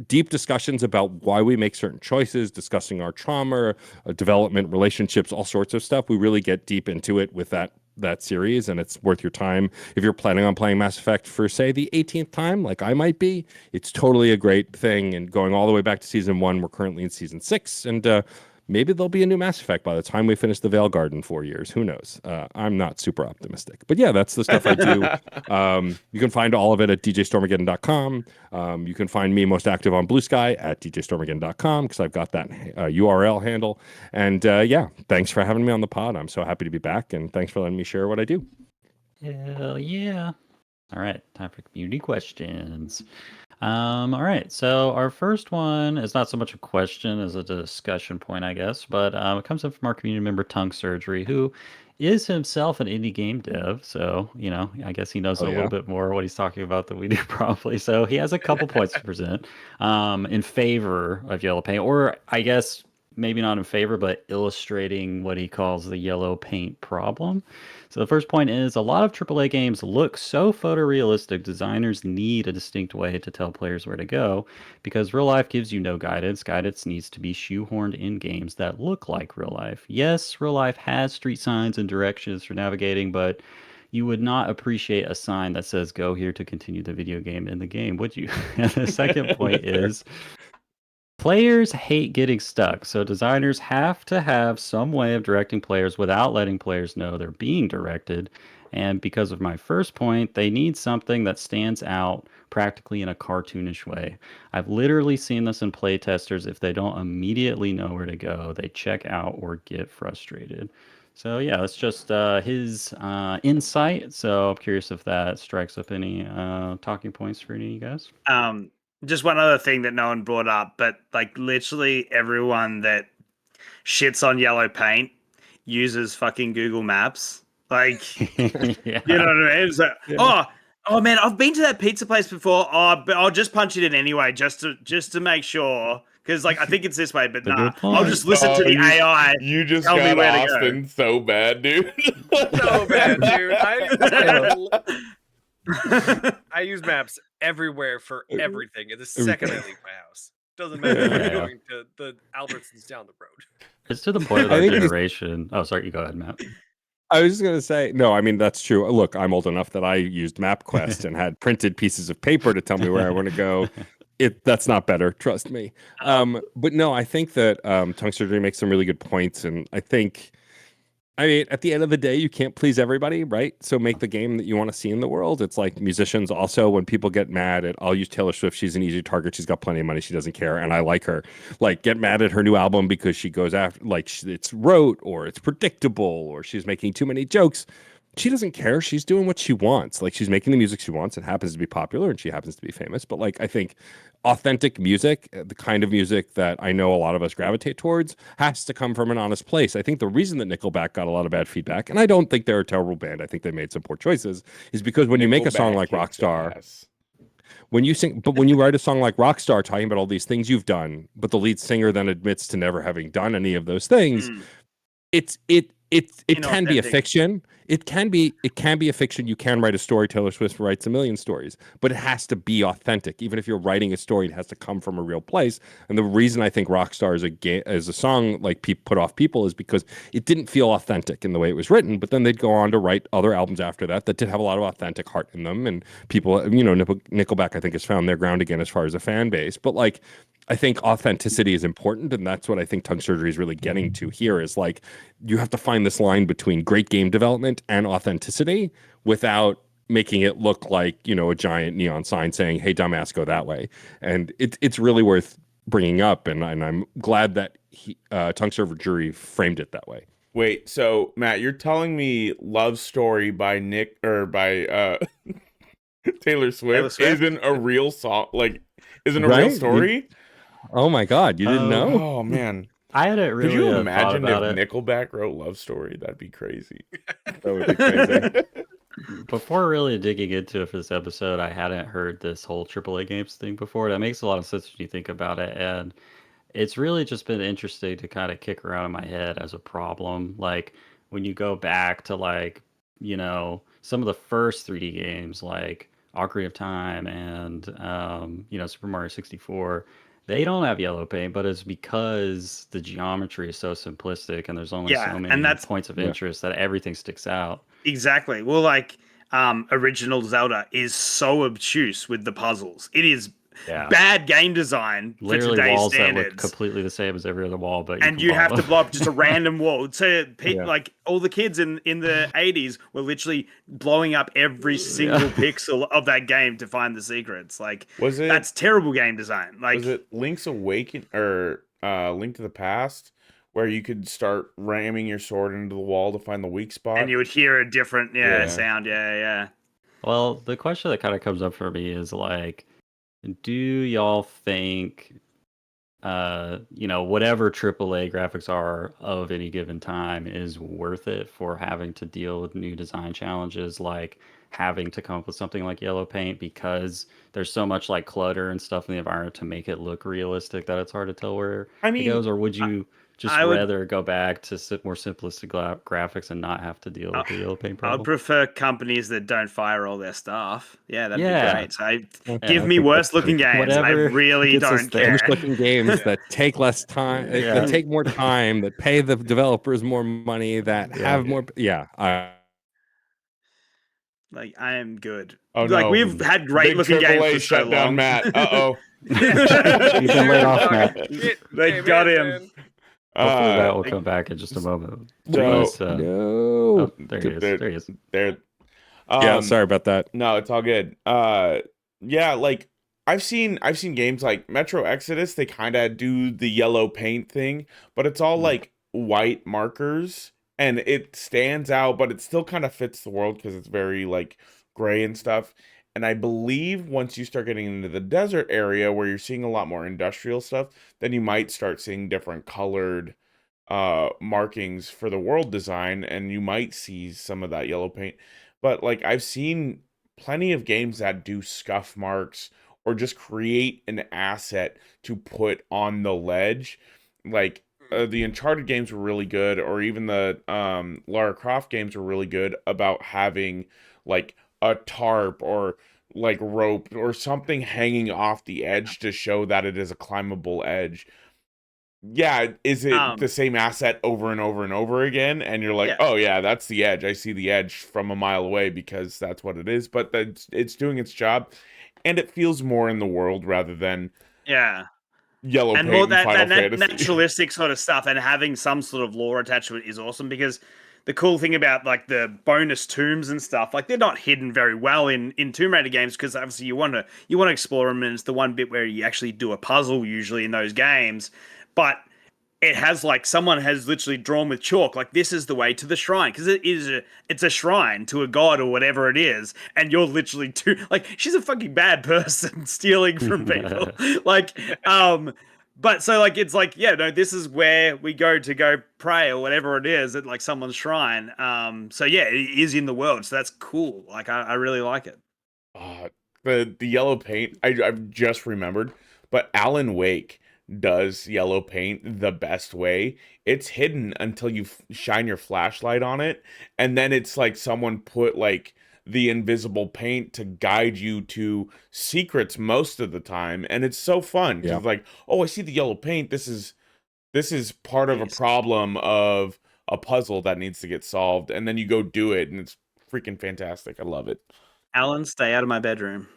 deep discussions about why we make certain choices, discussing our trauma, development, relationships, all sorts of stuff. We really get deep into it with that series, and it's worth your time. If you're planning on playing Mass Effect for, say, the 18th time, like I might be, it's totally a great thing. And going all the way back to season 1, we're currently in season 6, and maybe there'll be a new Mass Effect by the time we finish the Veilguard in 4 years. Who knows? I'm not super optimistic. But yeah, that's the stuff I do. You can find all of it at djstormageddon.com. You can find me most active on Blue Sky at djstormageddon.com because I've got that URL handle. And yeah, thanks for having me on the pod. I'm so happy to be back, and thanks for letting me share what I do. Hell yeah. All right, time for community questions. All right, so our first one is not so much a question as a discussion point, I guess, but it comes in from our community member Tongue Surgery, who is himself an indie game dev. So, I guess he knows a little bit more what he's talking about than we do probably. So he has a couple points to present in favor of Yellow Paint, or I guess maybe not in favor, but illustrating what he calls the yellow paint problem. So the first point is a lot of AAA games look so photorealistic, designers need a distinct way to tell players where to go because real life gives you no guidance. Guidance needs to be shoehorned in games that look like real life. Yes, real life has street signs and directions for navigating, but you would not appreciate a sign that says go here to continue the video game in the game, would you? And the second point is players hate getting stuck, so designers have to have some way of directing players without letting players know they're being directed. And because of my first point, they need something that stands out practically in a cartoonish way. I've literally seen this in playtesters. If they don't immediately know where to go, they check out or get frustrated. So yeah, that's just his insight. So I'm curious if that strikes up any talking points for any of you guys. Just one other thing that no one brought up, but like literally everyone that shits on yellow paint uses fucking Google Maps. Like, Yeah. you know what I mean? It's like, oh man, I've been to that pizza place before. Oh, but I'll just punch it in anyway, just to make sure. Because like I think it's this way, but That's a nah, good point. I'll just listen to the AI. You just tell me got where to go. Austin so bad, dude. So bad, dude. I use maps everywhere for everything. And the second I leave my house, doesn't matter if I'm going to the Albertsons down the road. It's to the point of our generation. Oh, sorry, you go ahead, Matt. I was just going to say, no, I mean, that's true. Look, I'm old enough that I used MapQuest and had printed pieces of paper to tell me where I want to go. That's not better, trust me. But no, I think that tongue surgery makes some really good points. And I mean, at the end of the day, you can't please everybody, right? So make the game that you want to see in the world. It's like musicians also, when people get mad at, I'll use Taylor Swift. She's an easy target. She's got plenty of money. She doesn't care. And I like her. Like, get mad at her new album because she goes after, like, it's rote or it's predictable or she's making too many jokes. She doesn't care. She's doing what she wants. Like, she's making the music she wants. It happens to be popular and she happens to be famous. But like, I think authentic music, the kind of music that I know a lot of us gravitate towards, has to come from an honest place. I think the reason that Nickelback got a lot of bad feedback, and I don't think they're a terrible band, I think they made some poor choices, is because when you make a song like Rockstar, when you write a song like Rockstar talking about all these things you've done, but the lead singer then admits to never having done any of those things, it can be a fiction. It can be a fiction. You can write a story. Taylor Swift writes a million stories, but it has to be authentic. Even if you're writing a story, it has to come from a real place. And the reason I think Rockstar is a song like put off people is because it didn't feel authentic in the way it was written. But then they'd go on to write other albums after that did have a lot of authentic heart in them. And people, Nickelback, I think, has found their ground again as far as a fan base. But like, I think authenticity is important, and that's what I think tongue surgery is really getting to here is like you have to find this line between great game development and authenticity without making it look like, a giant neon sign saying, hey, dumbass, go that way. And it's really worth bringing up, and I'm glad that tongue surgery framed it that way. Wait, so Matt, you're telling me Love Story by Taylor Swift isn't a real song, isn't a real story? Oh my God, you didn't know? Oh man. I hadn't really. Could you imagine if it. Nickelback wrote Love Story? That'd be crazy. That would be crazy. Before really digging into it for this episode, I hadn't heard this whole AAA games thing before. That makes a lot of sense when you think about it. And it's really just been interesting to kind of kick around in my head as a problem. Like when you go back to some of the first 3D games like Ocarina of Time and Super Mario 64, they don't have yellow paint, but it's because the geometry is so simplistic and there's only so many points of interest that everything sticks out. Exactly. Well, like original Zelda is so obtuse with the puzzles. It is bad game design Literally for today's walls standards. That look completely the same as every other wall, but you have to blow up just a random wall. So like all the kids in the 80s were literally blowing up every single pixel of that game to find the secrets. Like that's terrible game design. Like was it Link's Awakening or Link to the Past, where you could start ramming your sword into the wall to find the weak spot, and you would hear a different sound. Yeah. Well, the question that kind of comes up for me is like, do y'all think, whatever AAA graphics are of any given time is worth it for having to deal with new design challenges like having to come up with something like yellow paint because there's so much like clutter and stuff in the environment to make it look realistic that it's hard to tell where it goes? Or would you just I would- rather go back to more simplistic graphics and not have to deal with the yellow paint I would problem? prefer companies that don't fire all their staff. Yeah, that'd be Yeah. great. So I give me think worse looking games. Whatever I really gets us don't there. care. Worse looking games that take less time, Yeah. that take more time, that pay the developers more money, that have more. Yeah, Like I am good. Oh Like no. we've had great Big looking games AAA for so shut down long. Matt. Uh-oh. You've been laid off, Matt. They got him. Hopefully that will come back in just a moment. So- no. Oh, there he is. There he is. There. Yeah, sorry about that. No, it's all good. Yeah, like I've seen games like Metro Exodus, they kind of do the yellow paint thing, but it's all like white markers and it stands out, but it still kind of fits the world because it's very like gray and stuff. And I believe once you start getting into the desert area where you're seeing a lot more industrial stuff, then you might start seeing different colored markings for the world design, and you might see some of that yellow paint. But like I've seen plenty of games that do scuff marks or just create an asset to put on the ledge. Like the Uncharted games were really good, or even the Lara Croft games were really good about having like a tarp or like rope or something hanging off the edge to show that it is a climbable edge. Yeah, is it the same asset over and over and over again? And you're like, Yeah. oh yeah, that's the edge. I see the edge from a mile away because that's what it is. But it's doing its job, and it feels more in the world rather than yellow And paint more in that Final Fantasy. naturalistic sort of stuff, and having some sort of lore attached to it is awesome, because the cool thing about like the bonus tombs and stuff, like they're not hidden very well in Tomb Raider games, because obviously you want to explore them, and it's the one bit where you actually do a puzzle usually in those games. But it has like someone has literally drawn with chalk, like this is the way to the shrine, because it's a shrine to a god or whatever it is, and you're literally like she's a fucking bad person stealing from people. Like but so like it's like, yeah, no, this is where we go to go pray or whatever it is at like someone's shrine. So yeah, it is in the world, so that's cool. Like I really like it. The yellow paint, I've just remembered, but Alan Wake does yellow paint the best way. It's hidden until you shine your flashlight on it, and then it's like someone put like the invisible paint to guide you to secrets most of the time, and it's so fun because it's like, oh, I see the yellow paint. This is part of a problem of a puzzle that needs to get solved, and then you go do it, and it's freaking fantastic. I love it. Alan, stay out of my bedroom.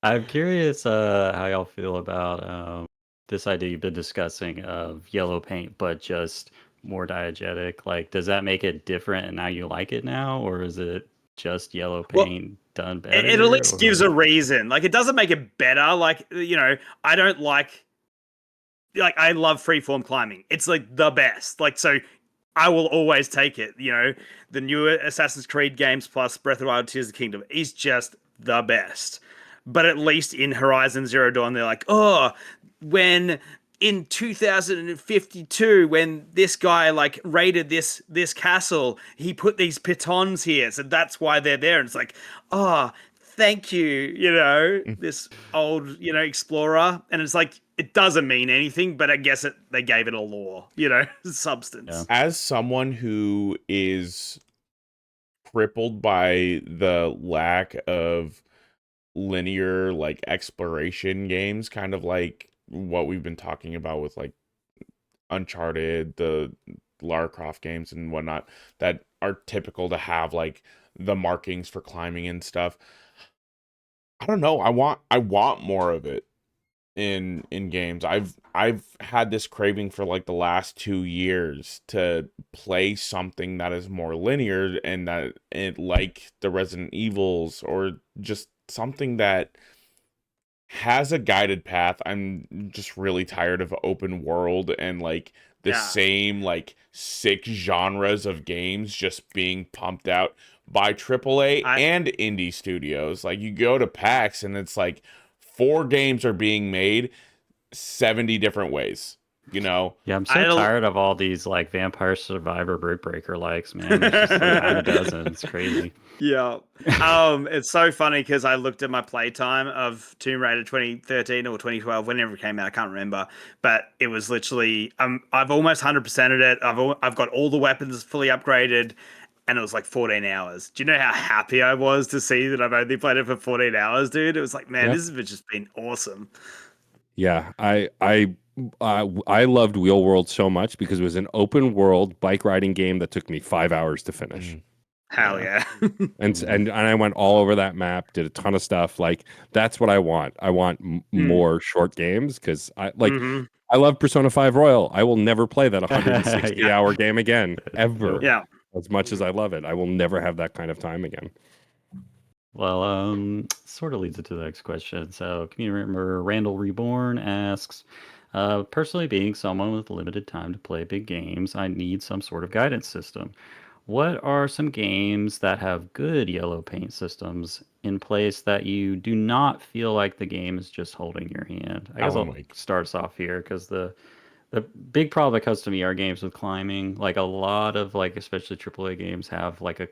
I'm curious how y'all feel about this idea you've been discussing of yellow paint, but just more diegetic. Like, does that make it different and now you like it now? Or is it just yellow paint done better? It at least gives a reason. Like, it doesn't make it better. Like, you know, I don't like I love freeform climbing. It's like the best. Like, so I will always take it. You know, the newer Assassin's Creed games plus Breath of the Wild, Tears of the Kingdom is just the best. But at least in Horizon Zero Dawn, they're like, oh, when in 2052, when this guy like raided this castle, he put these pitons here, so that's why they're there. And it's like, oh, thank you, you know, this old, you know, explorer. And it's like, it doesn't mean anything, but I guess they gave it a lore, you know, substance. Yeah. As someone who is crippled by the lack of linear like exploration games, kind of like what we've been talking about with like Uncharted, the Lara Croft games and whatnot, that are typical to have like the markings for climbing and stuff. I don't know. I want more of it in games. I've had this craving for like the last 2 years to play something that is more linear, and that it like the Resident Evils, or just something that has a guided path. I'm just really tired of open world and like the same like 6 genres of games just being pumped out by AAA and indie studios. Like, you go to PAX and it's like 4 games are being made 70 different ways. you know. Yeah, I'm so tired of all these like Vampire Survivor Brick Breaker likes, man. There's just like a dozen. It's crazy. Yeah. It's so funny because I looked at my playtime of Tomb Raider 2013 or 2012, whenever it came out, I can't remember. But it was literally, I've almost 100%ed it. I've got all the weapons fully upgraded, and it was like 14 hours. Do you know how happy I was to see that I've only played it for 14 hours, dude? It was like, man, this has just been awesome. Yeah, I loved Wheel World so much because it was an open world bike riding game that took me 5 hours to finish. Hell yeah. and I went all over that map, did a ton of stuff. Like that's what I want. I want more short games because I love Persona 5 Royal. I will never play that 160 hour game again ever. Yeah. As much as I love it, I will never have that kind of time again. Well, sort of leads into the next question. So, community member Randall Reborn asks, personally being someone with limited time to play big games, I need some sort of guidance system. What are some games that have good yellow paint systems in place that you do not feel like the game is just holding your hand? I guess I'll start us off here because the big problem that comes to me are games with climbing. Like a lot of like especially AAA games have like a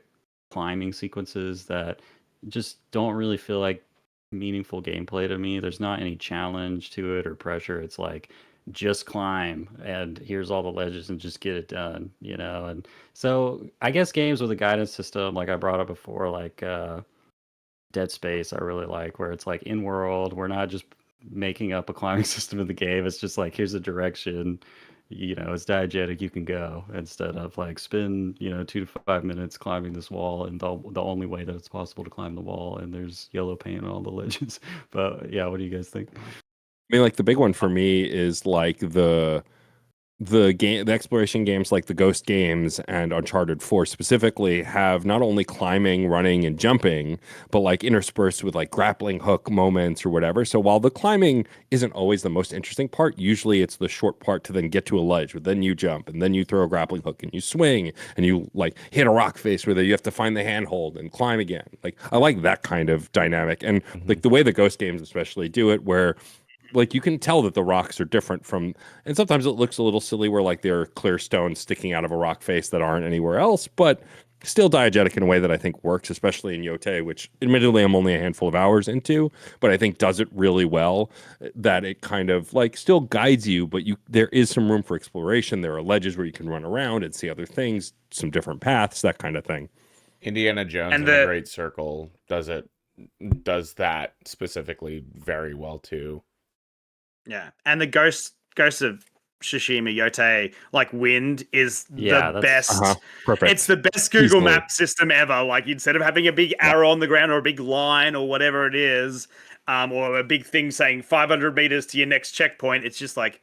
climbing sequences that just don't really feel like meaningful gameplay to me. There's not any challenge to it or pressure. It's like just climb and here's all the ledges and just get it done, you know. And so I guess games with a guidance system, like I brought up before, like Dead Space, I really like, where it's like in world, we're not just making up a climbing system in the game. It's just like here's a direction, you know, it's diegetic, you can go, instead of like spend, you know, 2 to 5 minutes climbing this wall and the only way that it's possible to climb the wall and there's yellow paint on all the ledges. But yeah, what do you guys think? I mean, like the big one for me is like the exploration games like the Ghost games and Uncharted 4 specifically have not only climbing, running, and jumping, but like interspersed with like grappling hook moments or whatever. So while the climbing isn't always the most interesting part, usually it's the short part to then get to a ledge, but then you jump and then you throw a grappling hook and you swing and you like hit a rock face where you have to find the handhold and climb again. Like I like that kind of dynamic. And like the way the Ghost games especially do it, where like you can tell that the rocks are different from, and sometimes it looks a little silly where like there are clear stones sticking out of a rock face that aren't anywhere else, but still diegetic in a way that I think works, especially in Yote, which admittedly I'm only a handful of hours into, but I think does it really well, that it kind of like still guides you, but there is some room for exploration. There are ledges where you can run around and see other things, some different paths, that kind of thing. Indiana Jones and the Great Circle does that specifically very well too. Yeah, and the Ghost of Tsushima Yote, like Wind, is the best. Perfect. It's the best Google Map system ever. Like instead of having a big arrow on the ground or a big line or whatever it is, or a big thing saying 500 meters to your next checkpoint, it's just like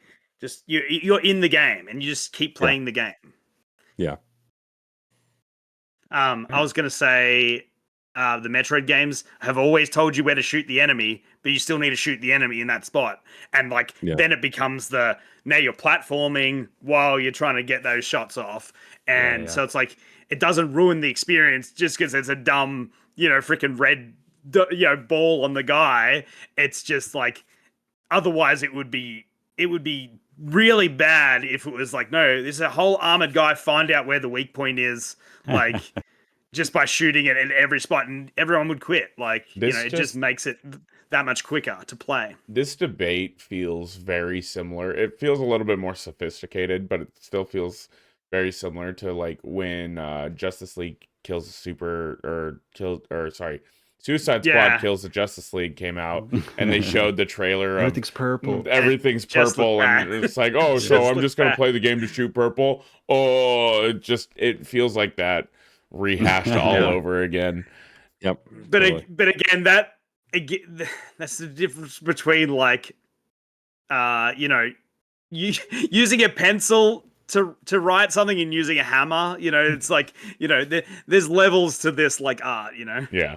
you're in the game and you just keep playing the game. Yeah. I was gonna say. The Metroid games have always told you where to shoot the enemy, but you still need to shoot the enemy in that spot. And then it becomes now you're platforming while you're trying to get those shots off. And so it's like, it doesn't ruin the experience just because it's a dumb, freaking red, ball on the guy. It's just like, otherwise it would be really bad if it was like, no, there's a whole armored guy, find out where the weak point is. Like, just by shooting it in every spot, and everyone would quit. Like, it just makes it that much quicker to play. This debate feels very similar. It feels a little bit more sophisticated, but it still feels very similar to like when Justice League kills Suicide Squad kills the Justice League came out, and they showed the trailer. Everything's purple. Everything's purple, and it's like, oh, so I'm just gonna play the game to shoot purple. Oh, it feels like that. Rehashed all over again. Yep. But again, that's the difference between like, using a pencil to write something and using a hammer. It's like there's levels to this like art. Yeah.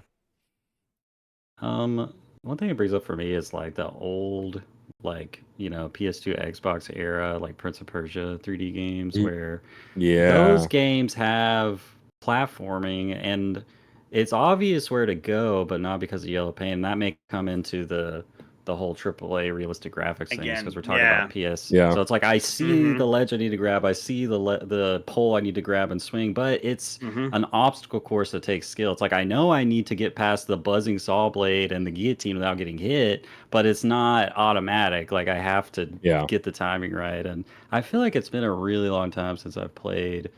One thing it brings up for me is like the old like PS2 Xbox era like Prince of Persia 3D games where those games have platforming and it's obvious where to go, but not because of yellow paint. And that may come into the the whole AAA realistic graphics things Again, because we're talking yeah. about PS. Yeah. So it's like I see the ledge I need to grab, I see the pole I need to grab and swing, but it's an obstacle course that takes skill. It's like I know I need to get past the buzzing saw blade and the guillotine without getting hit, but it's not automatic. Like I have to get the timing right. And I feel like it's been a really long time since I've played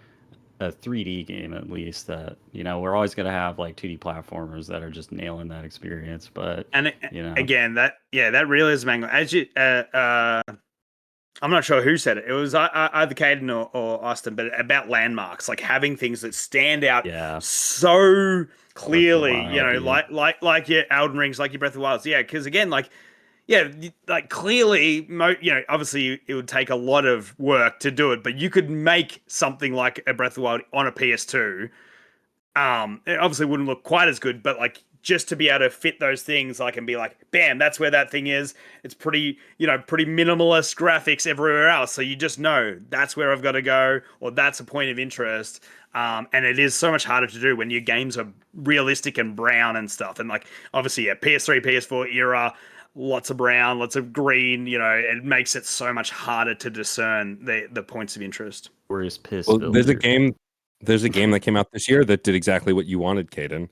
a 3D game at least that, you know, we're always going to have like 2D platformers that are just nailing that experience. But, you know, again, that realism angle, as you, I'm not sure who said it. It was either Caden or Austin, but about landmarks, like having things that stand out so clearly, you know, like your Elden Rings, like your Breath of the Wilds. Yeah, because again, like clearly, you know, obviously it would take a lot of work to do it, but you could make something like a Breath of the Wild on a PS2. It obviously wouldn't look quite as good, but like just to be able to fit those things, like and be like, bam, that's where that thing is. It's pretty, you know, pretty minimalist graphics everywhere else, so you just know that's where I've got to go, or that's a point of interest. And it is so much harder to do when your games are realistic and brown and stuff. And like obviously, PS3, PS4 era. Lots of brown, lots of green, you know, it makes it so much harder to discern the points of interest. Whereas piss. Well, there's a game that came out this year that did exactly what you wanted, Caden.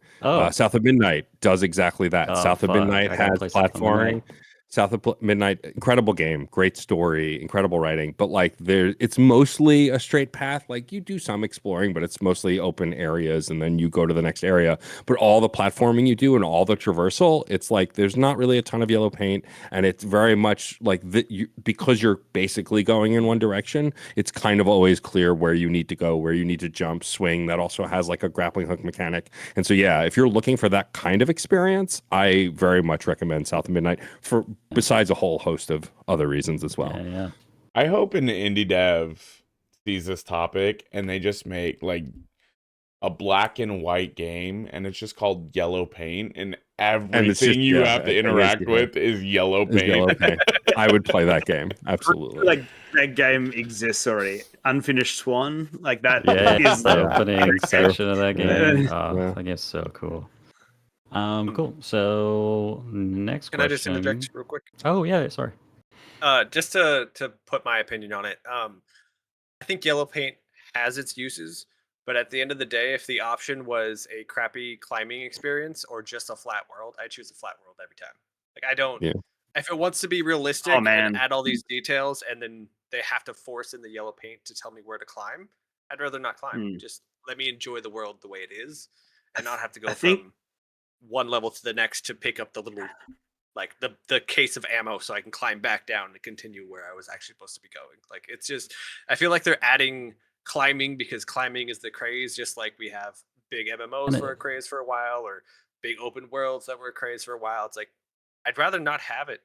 South of Midnight does exactly that. South of Midnight has platforming. South of Midnight, incredible game, great story, incredible writing, but like it's mostly a straight path. Like you do some exploring, but it's mostly open areas, and then you go to the next area. But all the platforming you do and all the traversal, it's like there's not really a ton of yellow paint, and it's very much like because you're basically going in one direction. It's kind of always clear where you need to go, where you need to jump, swing. That also has like a grappling hook mechanic, and so yeah, if you're looking for that kind of experience, I very much recommend South of Midnight besides a whole host of other reasons as well. Yeah. I hope an indie dev sees this topic and they just make like a black and white game and it's just called yellow paint and everything you have to interact with is yellow paint. I would play that game. Absolutely. Like that game exists already. Unfinished Swan, like that. Yeah, is the opening section of that game. That game's so cool. Cool. So next question. Can I just interject real quick? Oh yeah, sorry. Just to put my opinion on it. I think yellow paint has its uses, but at the end of the day, if the option was a crappy climbing experience or just a flat world, I choose a flat world every time. Like I don't. Yeah. If it wants to be realistic and add all these details, and then they have to force in the yellow paint to tell me where to climb, I'd rather not climb. Just let me enjoy the world the way it is, and not have to go from one level to the next to pick up the little, like the case of ammo so I can climb back down and continue where I was actually supposed to be going. Like it's just, I feel like they're adding climbing because climbing is the craze, just like we have big MMOs for a craze for a while, or big open worlds that were a craze for a while. It's like, I'd rather not have it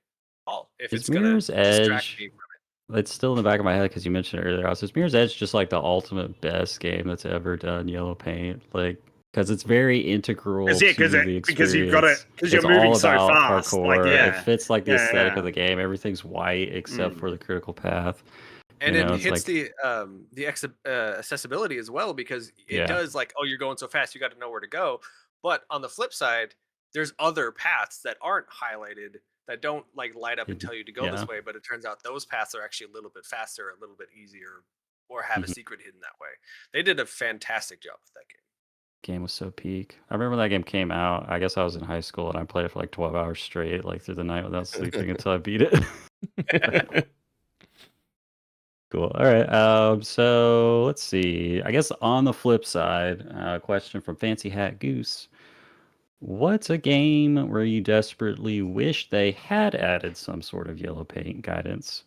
all if it's going to distract me from it. It's still in the back of my head because you mentioned it earlier. Is Mirror's Edge just like the ultimate best game that's ever done yellow paint? Like, because it's very integral to the experience. Because you've got it, because you're moving so fast. Parkour. Like, it fits like the aesthetic of the game. Everything's white except for the critical path. And it hits like, the accessibility as well, because it does like, oh, you're going so fast, you got to know where to go. But on the flip side, there's other paths that aren't highlighted that don't like light up and tell you to go this way. But it turns out those paths are actually a little bit faster, a little bit easier, or have a secret hidden that way. They did a fantastic job with that game. Game was so peak. I remember that game came out. I guess I was in high school and I played it for like 12 hours straight, like through the night without sleeping until I beat it. Cool. All right. So let's see. I guess on the flip side, question from Fancy Hat Goose. What's a game where you desperately wish they had added some sort of yellow paint guidance?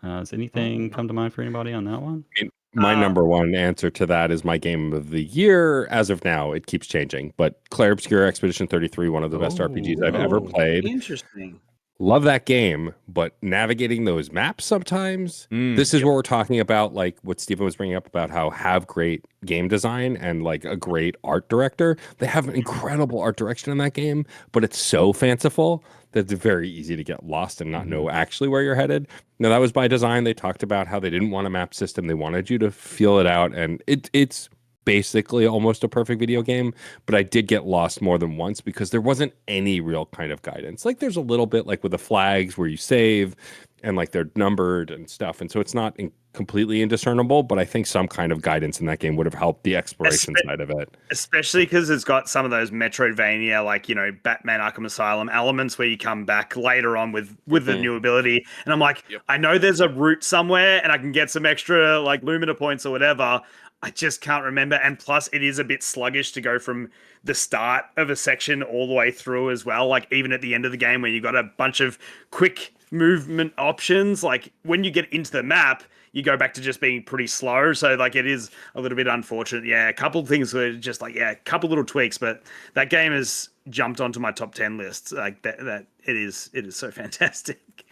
Does anything come to mind for anybody on that one? My number one answer to that is my game of the year. As of now, it keeps changing. But Clair Obscur Expedition 33, one of the best RPGs I've ever played. Interesting. Love that game, but navigating those maps sometimes, this is what we're talking about, like what Stephen was bringing up about how have great game design and like a great art director. They have an incredible art direction in that game, but it's so fanciful that it's very easy to get lost and not know actually where you're headed. Now, that was by design. They talked about how they didn't want a map system. They wanted you to feel it out, and it's basically almost a perfect video game, but I did get lost more than once because there wasn't any real kind of guidance. Like there's a little bit like with the flags where you save and like they're numbered and stuff. And so it's not completely indiscernible, but I think some kind of guidance in that game would have helped the exploration side of it. Especially because it's got some of those Metroidvania, like, you know, Batman Arkham Asylum elements where you come back later on with the new ability. And I'm like, I know there's a route somewhere and I can get some extra like Lumina points or whatever. I just can't remember. And plus, it is a bit sluggish to go from the start of a section all the way through as well. Like, even at the end of the game, when you've got a bunch of quick movement options, like when you get into the map, you go back to just being pretty slow. So, like, it is a little bit unfortunate. Yeah, a couple of things were just like, a couple little tweaks, but that game has jumped onto my top 10 list. Like, that it is so fantastic.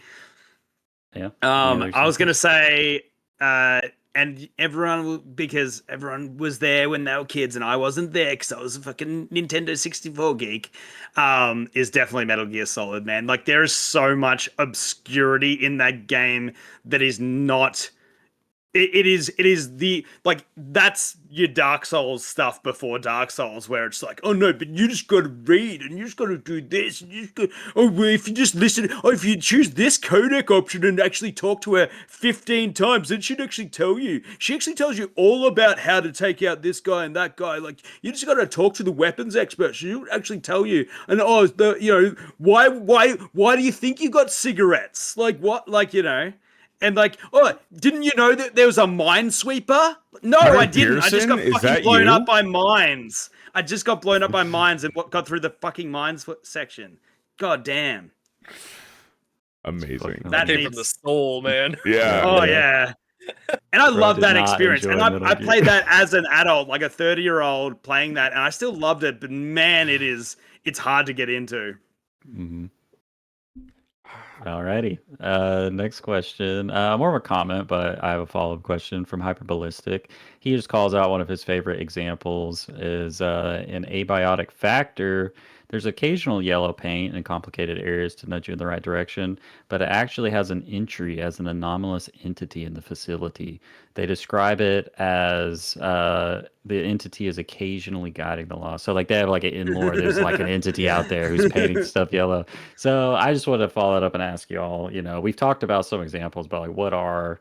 Yeah. I was going to say, and because everyone was there when they were kids and I wasn't there because I was a fucking Nintendo 64 geek, is definitely Metal Gear Solid, man. Like, there is so much obscurity in that game that is not... It is the, like, that's your Dark Souls stuff before Dark Souls, where it's like, oh no, but you just got to read and you just got to do this and you just got, oh, well, if you just listen, oh, if you choose this codec option and actually talk to her 15 times, then she'd actually tell you. She actually tells you all about how to take out this guy and that guy. Like, you just got to talk to the weapons expert. She'll actually tell you. And why do you think you got cigarettes? Like, what? Like, you know. And like, oh, didn't you know that there was a minesweeper? No, I didn't. I just got fucking blown up by mines. I just got blown up by mines and got through the fucking mines section. God damn. Amazing. That came from the soul, man. Yeah. Oh, yeah. And I love that experience. And I played that as an adult, like a 30-year-old playing that, and I still loved it. But man, it's hard to get into. Mm-hmm. Alrighty. Next question. More of a comment, but I have a follow-up question from Hyperballistic. He just calls out one of his favorite examples is an abiotic factor. There's occasional yellow paint in complicated areas to nudge you in the right direction, but it actually has an entry as an anomalous entity in the facility. They describe it as the entity is occasionally guiding the law. So like they have like an in-lore, there's like an entity out there who's painting stuff yellow. So I just want to follow it up and ask you all, we've talked about some examples, but like what are,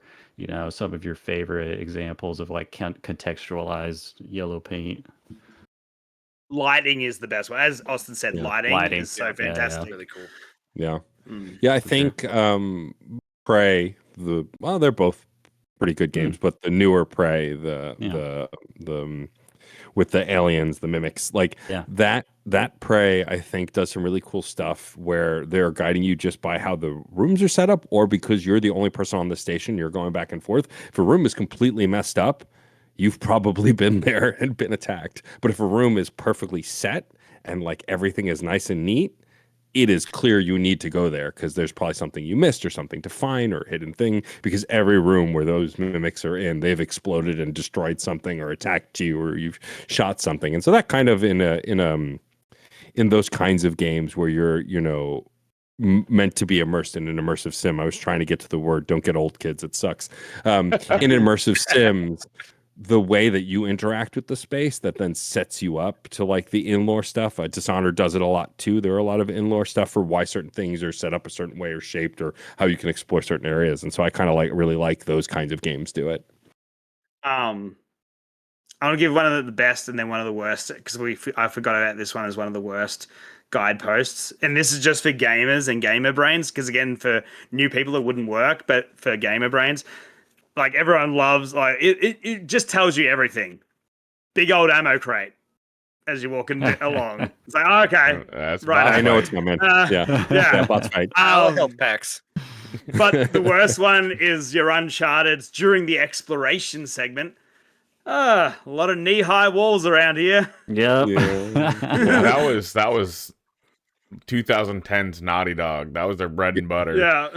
some of your favorite examples of like contextualized yellow paint? Lighting is the best one. As Austin said, lighting is so fantastic. Really cool. Yeah. Yeah, I think Prey, they're both pretty good games, but the newer Prey, the with the aliens, the mimics, like that Prey, I think does some really cool stuff where they're guiding you just by how the rooms are set up, or because you're the only person on the station, you're going back and forth. If a room is completely messed up, you've probably been there and been attacked. But if a room is perfectly set and like everything is nice and neat, it is clear you need to go there because there's probably something you missed or something to find or a hidden thing, because every room where those mimics are in, they've exploded and destroyed something or attacked you or you've shot something. And so that kind of in those kinds of games where you're, meant to be immersed in an immersive sim. I was trying to get to the word, don't get old, kids, it sucks. In immersive sims, the way that you interact with the space that then sets you up to like the in-lore stuff. Dishonored does it a lot too. There are a lot of in-lore stuff for why certain things are set up a certain way or shaped or how you can explore certain areas. And so I kind of really like those kinds of games do it. I'm gonna give one of the best and then one of the worst, because I forgot about this one as one of the worst guideposts. And this is just for gamers and gamer brains, because again, for new people it wouldn't work, but for gamer brains, like everyone loves, like it just tells you everything. Big old ammo crate as you're walking along. It's like, oh, okay, that's right. I know it's my man. Yeah, bots fight. Health packs. But the worst one is your Uncharted during the exploration segment. A lot of knee-high walls around here. Yep. Yeah, that was 2010's Naughty Dog. That was their bread and butter. Yeah.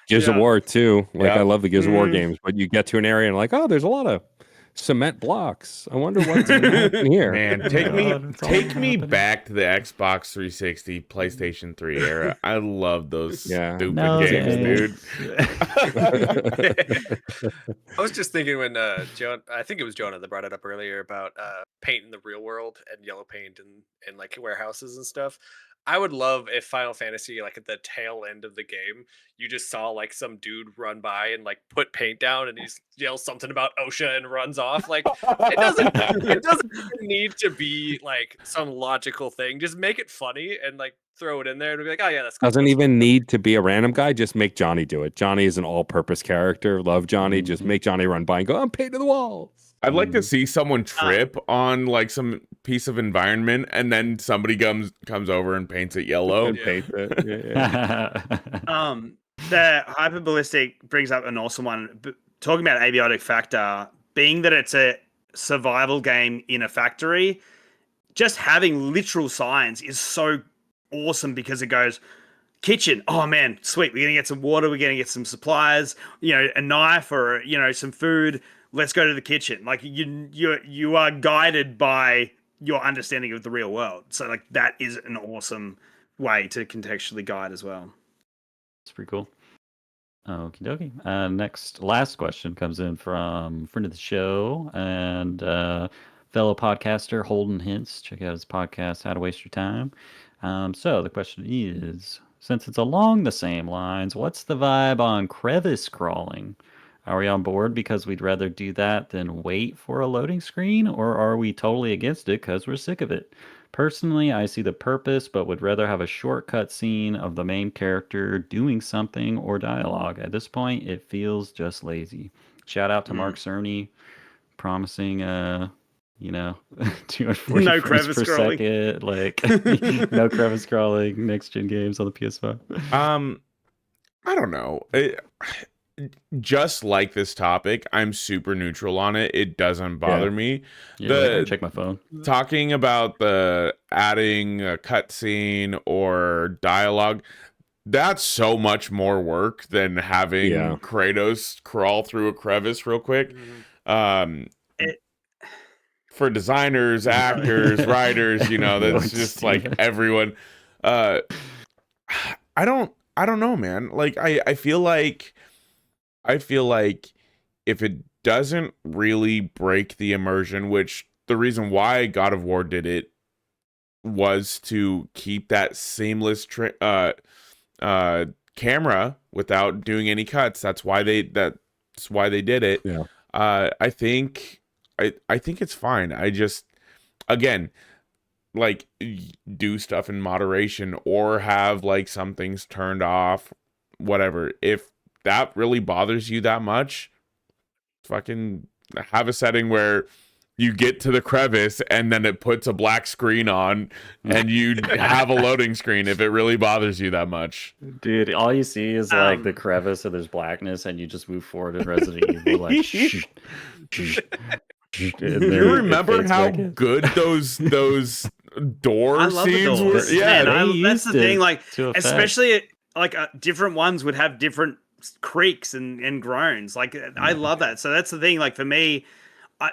Gears of War too. Like I love the Gears of War Mm. games, but you get to an area and like, oh, there's a lot of cement blocks. I wonder what's going to happen here. Man, take me back to the Xbox 360, PlayStation 3 era. I love those stupid games, dude. I was just thinking when I think it was Jonah that brought it up earlier about paint in the real world and yellow paint and like warehouses and stuff. I would love if Final Fantasy, like at the tail end of the game, you just saw like some dude run by and like put paint down and he yells something about OSHA and runs off. Like it doesn't even need to be like some logical thing. Just make it funny and like throw it in there and be like, oh yeah, that's cool. Doesn't even need to be a random guy. Just make Johnny do it. Johnny is an all-purpose character. Love Johnny. Just make Johnny run by and go, I'm painting the walls. I'd like to see someone trip on like some piece of environment and then somebody comes over and paints it yellow. And paint it. The hyperballistic brings up an awesome one. Talking about abiotic factor, being that it's a survival game in a factory, just having literal signs is so awesome because it goes, kitchen, oh man, sweet, we're gonna get some water, we're gonna get some supplies, a knife or some food. Let's go to the kitchen. Like you are guided by your understanding of the real world. So like that is an awesome way to contextually guide as well. It's pretty cool. Okie dokie. Last question comes in from friend of the show and fellow podcaster Holden Hintz. Check out his podcast, How to Waste Your Time. So the question is, since it's along the same lines, what's the vibe on crevice crawling? Are we on board because we'd rather do that than wait for a loading screen, or are we totally against it because we're sick of it? Personally, I see the purpose, but would rather have a shortcut scene of the main character doing something or dialogue. At this point, it feels just lazy. Shout out to Mark Cerny, promising 240 no frames crevice per scrolling. second, like no crevice scrolling, next gen games on the PS5. I don't know. Just like this topic, I'm super neutral on it. It doesn't bother me. Yeah, check my phone. Talking about the adding a cutscene or dialogue, that's so much more work than having Kratos crawl through a crevice real quick. For designers, actors, writers, that's just like everyone. I don't know, man. Like I feel like if it doesn't really break the immersion, which the reason why God of War did it was to keep that seamless camera without doing any cuts. That's why they did it. Yeah. I think it's fine. I just, again, like, do stuff in moderation or have like some things turned off, whatever. If that really bothers you that much, fucking have a setting where you get to the crevice and then it puts a black screen on and you have a loading screen if it really bothers you that much. Dude, all you see is like the crevice and there's blackness and you just move forward in Resident Evil like shh. You remember how good those door scenes were? Yeah, that's the thing. Like, especially like different ones would have different creaks and groans. Like, I love that. So that's the thing. Like for me,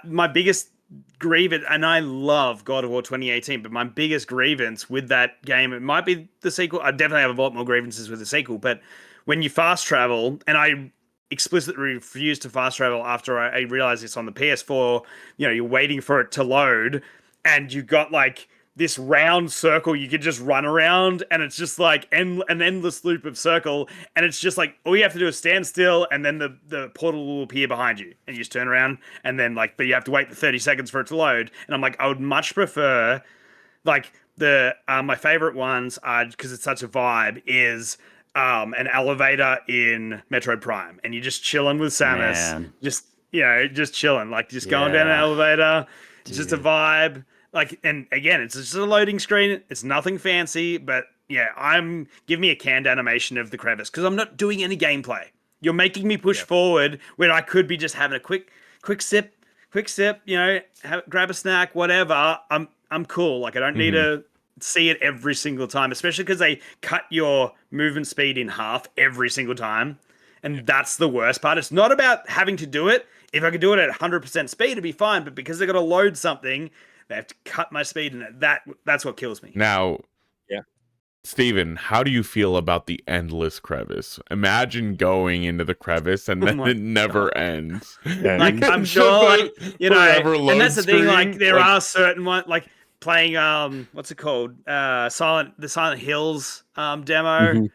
my biggest grievance, and I love God of War 2018, but my biggest grievance with that game, it might be the sequel. I definitely have a lot more grievances with the sequel, but when you fast travel, and I explicitly refused to fast travel after I realized it's on the PS4, you're waiting for it to load and you got like this round circle you could just run around and it's just like an endless loop of circle, and it's just like all you have to do is stand still and then the portal will appear behind you and you just turn around and then but you have to wait the 30 seconds for it to load. And I'm like, I would much prefer like my favorite ones are, because it's such a vibe, is an elevator in Metroid Prime, and you're just chilling with Samus, just chilling, like just going down an elevator. It's just a vibe. Like, and again, it's just a loading screen. It's nothing fancy, but give me a canned animation of the crevice because I'm not doing any gameplay. You're making me push forward when I could be just having a quick sip, grab a snack, whatever. I'm cool. Like, I don't need to see it every single time, especially because they cut your movement speed in half every single time. And that's the worst part. It's not about having to do it. If I could do it at 100% speed, it'd be fine. But because they got to load something, they have to cut my speed, and that's what kills me. Now, Yeah. Steven, how do you feel about the endless crevice? Imagine going into the crevice and then my it never ends. Like, I'm sure, like, you know, Forever and load that's the thing. Like, screen, there like- are certain ones, like playing what's it called? The Silent Hills demo. Mhm.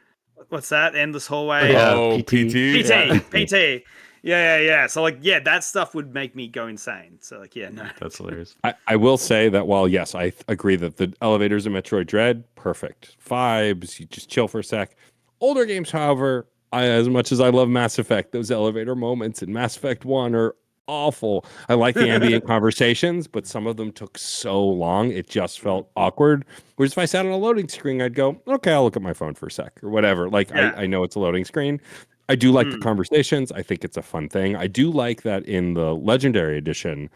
What's that? Endless hallway. Yeah, Oh, PT. PT, Yeah. PT. Yeah. So like, yeah, that stuff would make me go insane. So like, yeah, no. That's hilarious. I will say that while, yes, I agree that the elevators in Metroid Dread, perfect. Vibes, you just chill for a sec. Older games, however, as much as I love Mass Effect, those elevator moments in Mass Effect 1 are awful. I like the ambient conversations, but some of them took so long, it just felt awkward. Whereas if I sat on a loading screen, I'd go, okay, I'll look at my phone for a sec or whatever. Like, Yeah. I know it's a loading screen. I do like the conversations. I think it's a fun thing. I do like that in the Legendary Edition,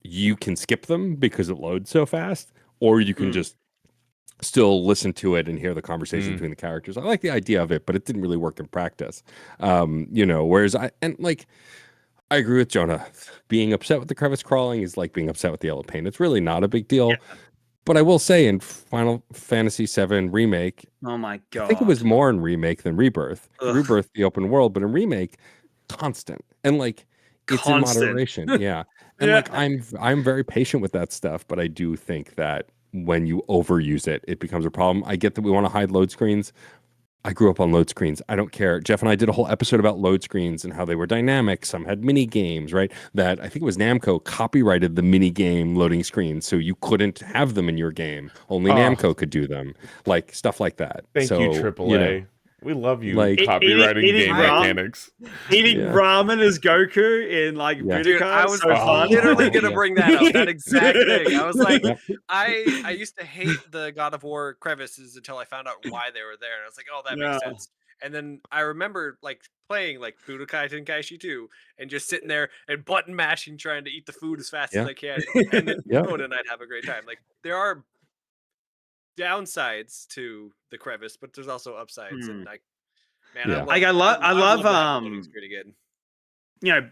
you can skip them because it loads so fast, or you can just still listen to it and hear the conversation between the characters. I like the idea of it, but it didn't really work in practice. Whereas I agree with Jonah. Being upset with the crevice crawling is like being upset with the yellow paint. It's really not a big deal. Yeah. But I will say in Final Fantasy VII Remake, Oh my god. I think it was more in Remake than Rebirth. Ugh. Rebirth, the open world, but in Remake, constant. And like it's Constant. in moderation. Yeah. And Yeah. like I'm very patient with that stuff, but I do think that when you overuse it, it becomes a problem. I get that we want to hide load screens. I grew up on load screens. I don't care. Jeff and I did a whole episode about load screens and how they were dynamic. Some had mini games, right? That I think it was Namco copyrighted the mini game loading screens, so you couldn't have them in your game. Only Namco could do them, like stuff like that. Thank so, you, AAA. We love you, like- copywriting Eating game ramen. mechanics. Eating Yeah. ramen as Goku in like Yeah. Dude, Budokai. I was so fun. literally gonna Yeah. bring that up. That exact thing. I was like, Yep. I used to hate the God of War crevices until I found out why they were there, and I was like, oh, that makes No. sense. And then I remember like playing like Budokai Tenkaichi 2 and just sitting there and button mashing, trying to eat the food as fast as Yeah. I can, and then Yeah. and I'd have a great time. Like there are downsides to the crevice, but there's also upsides, and like, man, Yeah. Like, I love loading screen again. you know,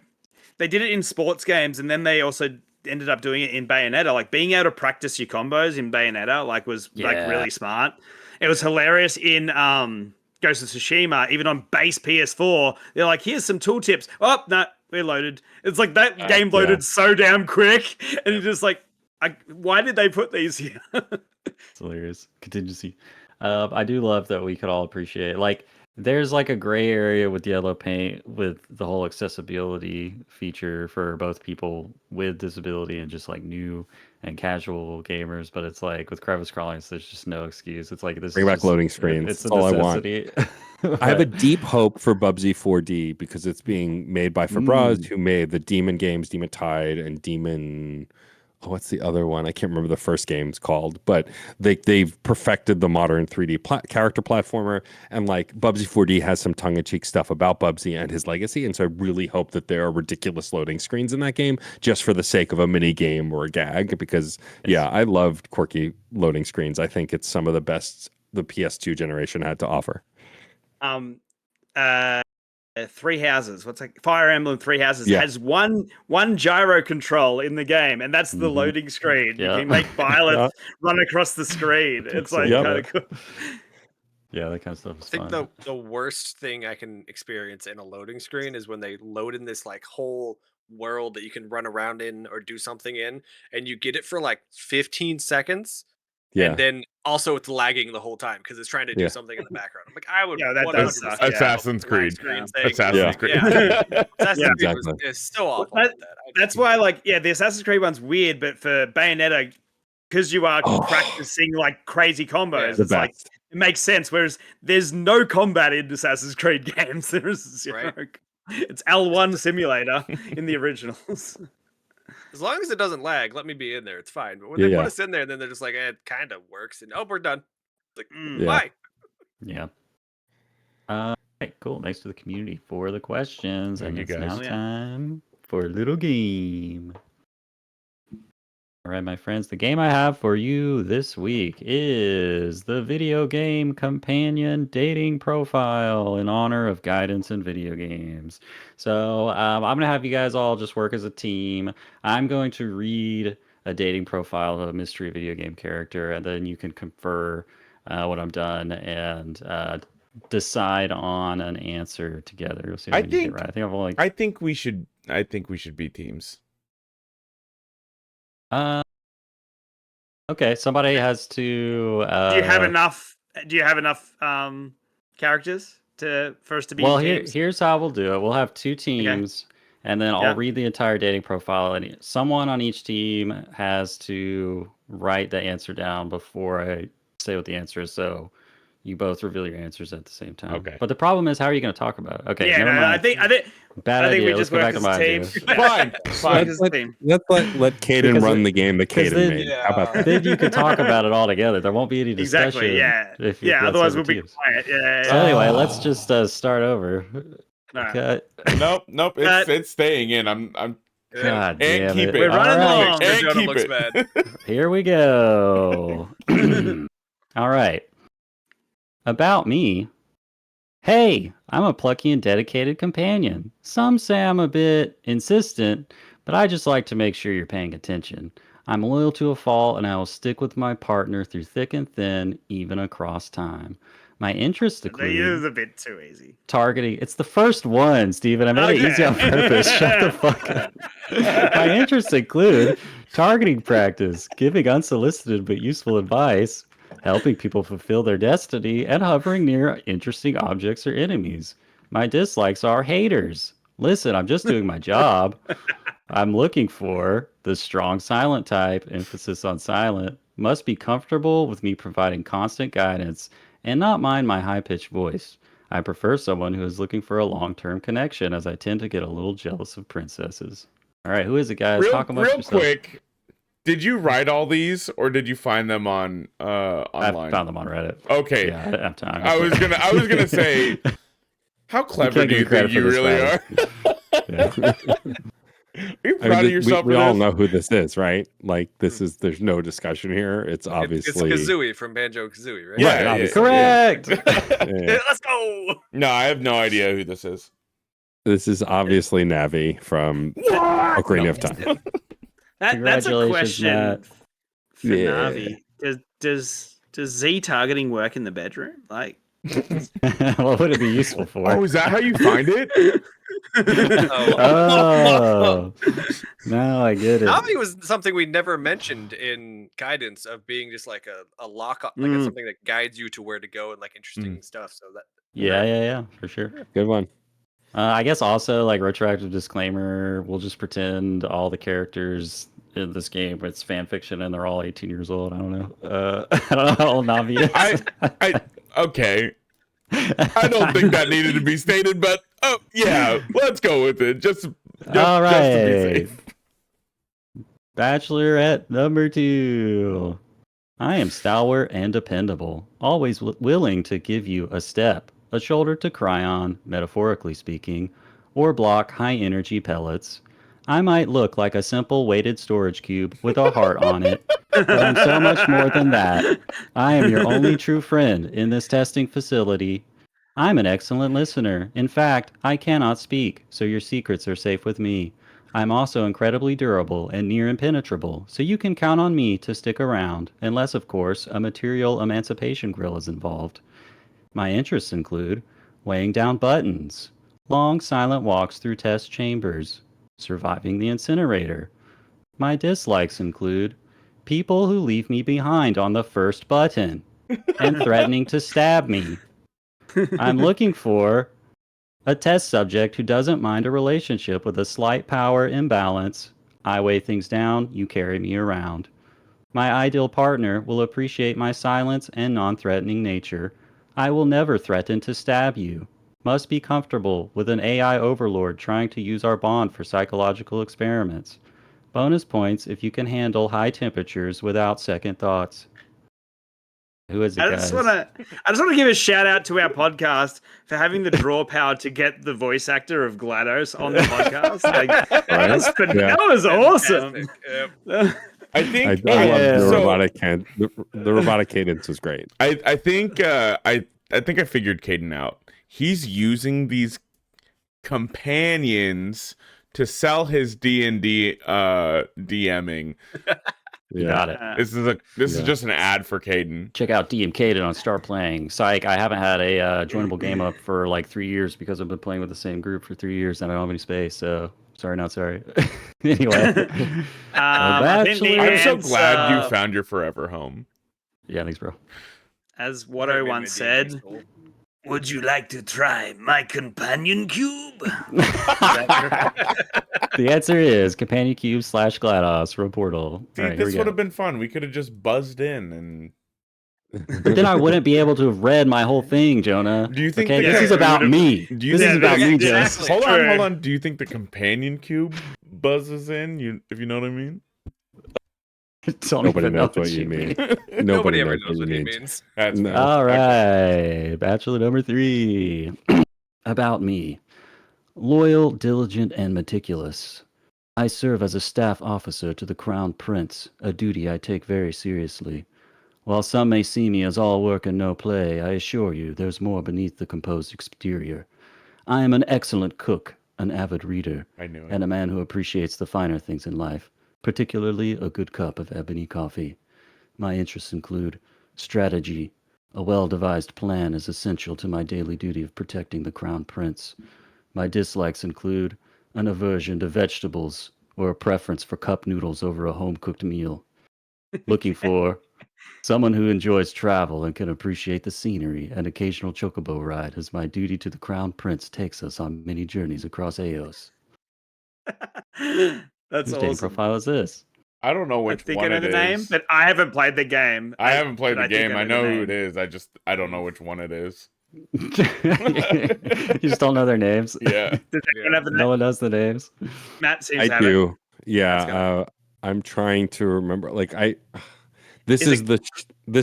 they did it in sports games, and then they also ended up doing it in Bayonetta. Like being able to practice your combos in Bayonetta, like was like Yeah. really smart. It was hilarious in Ghost of Tsushima, even on base PS4. They're like, here's some tooltips. Oh no, we're loaded. It's like that game loaded so damn quick, and you're just like, why did they put these here? It's hilarious. Contingency. I do love that we could all appreciate, like, there's like a gray area with yellow paint with the whole accessibility feature for both people with disability and just like new and casual gamers. But it's like with crevice crawling, there's just no excuse. It's like this Bring is back just, loading screens. It's a That's all I want. necessity. I have a deep hope for Bubsy 4D because it's being made by Fabraz, who made the Demon games, Demon Tide, and Demon. Oh, what's the other one? I can't remember the first game's called, but they've perfected the modern 3D character platformer, and like Bubsy 4D has some tongue-in-cheek stuff about Bubsy and his legacy, and so I really hope that there are ridiculous loading screens in that game just for the sake of a mini game or a gag, because yeah, I loved quirky loading screens. I think it's some of the best the PS2 generation had to offer. Three Houses. What's like Fire Emblem Three Houses Yeah. has one gyro control in the game, and that's the loading screen. Yeah. You can make Violet run across the screen. It's like so kind of cool. Yeah, that kind of stuff is I think fun. the worst thing I can experience in a loading screen is when they load in this like whole world that you can run around in or do something in, and you get it for like 15 seconds, Yeah. and then also it's lagging the whole time because it's trying to do Yeah. something in the background. I'm like, I would Yeah, that 100% does suck, yeah. Assassin's Creed. Screen Yeah. thing. Assassin's Creed. Yeah. Assassin's Yeah. Creed Exactly. is so awful Well, with that. That's why, like, yeah, the Assassin's Creed one's weird, but for Bayonetta, because you are practicing like crazy combos, The it's like best. it makes sense. Whereas there's no combat in Assassin's Creed games. There's zero. Right. It's L1 simulator in the originals. As long as it doesn't lag, let me be in there. It's fine. But when they Yeah. put us in there, and then they're just like, it kind of works, and oh, we're done. Like, Yeah. why? Yeah. Right, cool. Thanks to the community for the questions. Thank And you, it's guys. now Oh, yeah. time for a little game. All right, my friends, the game I have for you this week is the video game companion dating profile in honor of guidance in video games. So I'm going to have you guys all just work as a team. I'm going to read a dating profile of a mystery video game character, and then you can confer what I'm done and decide on an answer together. You'll see what you get right. I think we should be teams. Okay, somebody has to. Do you have enough? Do you have enough characters for us to be? Well, teams? here's how we'll do it. We'll have two teams, and then I'll read the entire dating profile, and someone on each team has to write the answer down before I say what the answer is. So you both reveal your answers at the same time. Okay. But the problem is, how are you going to talk about it? Okay. Yeah, never mind. I think bad idea. we Let's just go work back to as a my team. idea. Fine. Let's let Caden run the game that because Caden made. How about that? Then you can talk about it all together. There won't be any discussion. Exactly. Yeah. If Otherwise, we'll be teams. quiet. Yeah. So anyway, let's just start over. Right. Cut. Nope. It's staying in. I'm God and damn keep it. it. We're running along. And Jonah keep looks it. bad. Here we go. All right. About me. Hey, I'm a plucky and dedicated companion. Some say I'm a bit insistent, but I just like to make sure you're paying attention. I'm loyal to a fault, and I will stick with my partner through thick and thin, even across time. My interests That include is a bit too easy. targeting. It's the first one, Steven. I made it easy on purpose. Shut the fuck up. My interests include targeting practice, giving unsolicited but useful advice, helping people fulfill their destiny, and hovering near interesting objects or enemies. My dislikes are haters. Listen, I'm just doing my job. I'm looking for the strong silent type, emphasis on silent, must be comfortable with me providing constant guidance and not mind my high-pitched voice. I prefer someone who is looking for a long-term connection, as I tend to get a little jealous of princesses. All right, who is it, guys? Talk amongst Real yourselves. quick, did you write all these, or did you find them on online? I found them on Reddit. Okay. Yeah, I didn't have time. I was gonna say, how clever do you think you really are? Are you proud of yourself? We all know who this is, right? Like there's no discussion here. It's obviously It's Kazooie from Banjo-Kazooie, right? Yeah, obviously. Correct. Yeah. Let's go. No, I have no idea who this is. This is obviously Navi from Ocarina of Time. That's a Congratulations, question Matt. for Navi. Does Z targeting work in the bedroom? Like, What would it be useful for? Oh, is that how you find it? Oh, now I get it. Navi was something we never mentioned in guidance of being just like a lock, like it's something that guides you to where to go and like interesting stuff. So that Yeah, for sure. Good one. I guess also like retroactive disclaimer. We'll just pretend all the characters in this game it's fan fiction and they're all 18 years old. I don't know. I don't know how old Navi is. Okay. I don't think that needed to be stated, but yeah, let's go with it. Just all right. Just to be safe. Bachelorette number 2. I am stalwart and dependable, always willing to give you a step, a shoulder to cry on, metaphorically speaking, or block high-energy pellets. I might look like a simple weighted storage cube with a heart on it, but I'm so much more than that. I am your only true friend in this testing facility. I'm an excellent listener. In fact, I cannot speak, so your secrets are safe with me. I'm also incredibly durable and near impenetrable, so you can count on me to stick around, unless, of course, a material emancipation grill is involved. My interests include weighing down buttons, long silent walks through test chambers, surviving the incinerator. My dislikes include people who leave me behind on the first button and threatening to stab me. I'm looking for a test subject who doesn't mind a relationship with a slight power imbalance. I weigh things down, you carry me around. My ideal partner will appreciate my silence and non-threatening nature. I will never threaten to stab you. Must be comfortable with an AI overlord trying to use our bond for psychological experiments. Bonus points if you can handle high temperatures without second thoughts. Who is it, I guys? just want to give a shout out to our podcast for having the draw power to get the voice actor of GLaDOS on the podcast. Like, that was awesome. Yep. I think I love the so- robotic the robotic cadence is great. I think I think I figured Caden out. He's using these companions to sell his D&D DMing. You got it. This is just an ad for Caden. Check out DMK on Start Playing. Psych, I haven't had a joinable game up for like 3 years because I've been playing with the same group for 3 years and I don't have any space. So sorry, not sorry. Anyway, I think the I'm so answer- glad you found your forever home. yeah, thanks, bro. As Watto once said, would you like to try my companion cube? The answer is Companion Cube / GLaDOS from Portal. See, All right, here we this go. would have been fun. We could have just buzzed in and. But then I wouldn't be able to have read my whole thing, Jonah. Do you think Okay, the- this is Yeah, about me. Do you This think is about me, Jonah. exactly. Hold on, True. hold on. Do you think the companion cube buzzes in? If you know what I mean? Don't Nobody even know knows what you mean. Nobody ever knows knows what he means. means. That's No. fair. All Okay. right, Bachelor number 3. About me. Loyal, diligent, and meticulous. I serve as a staff officer to the Crown Prince, a duty I take very seriously. While some may see me as all work and no play, I assure you there's more beneath the composed exterior. I am an excellent cook, an avid reader, I knew it. and a man who appreciates the finer things in life, particularly a good cup of ebony coffee. My interests include strategy. A well-devised plan is essential to my daily duty of protecting the Crown Prince. My dislikes include an aversion to vegetables or a preference for cup noodles over a home-cooked meal. Looking for someone who enjoys travel and can appreciate the scenery. An occasional chocobo ride as my duty to the Crown Prince takes us on many journeys across Eos. That's Whose dating awesome. profile is this? I don't know I which think one I know it the is. name, but I haven't played the game. I haven't played but the I think game. I know know the who it name. is. I don't know which one it is. You just don't know their names. Yeah. Does anyone have the No name? one knows the names. Matt seems I to have it. do. Let's Yeah, I'm trying to remember. This Is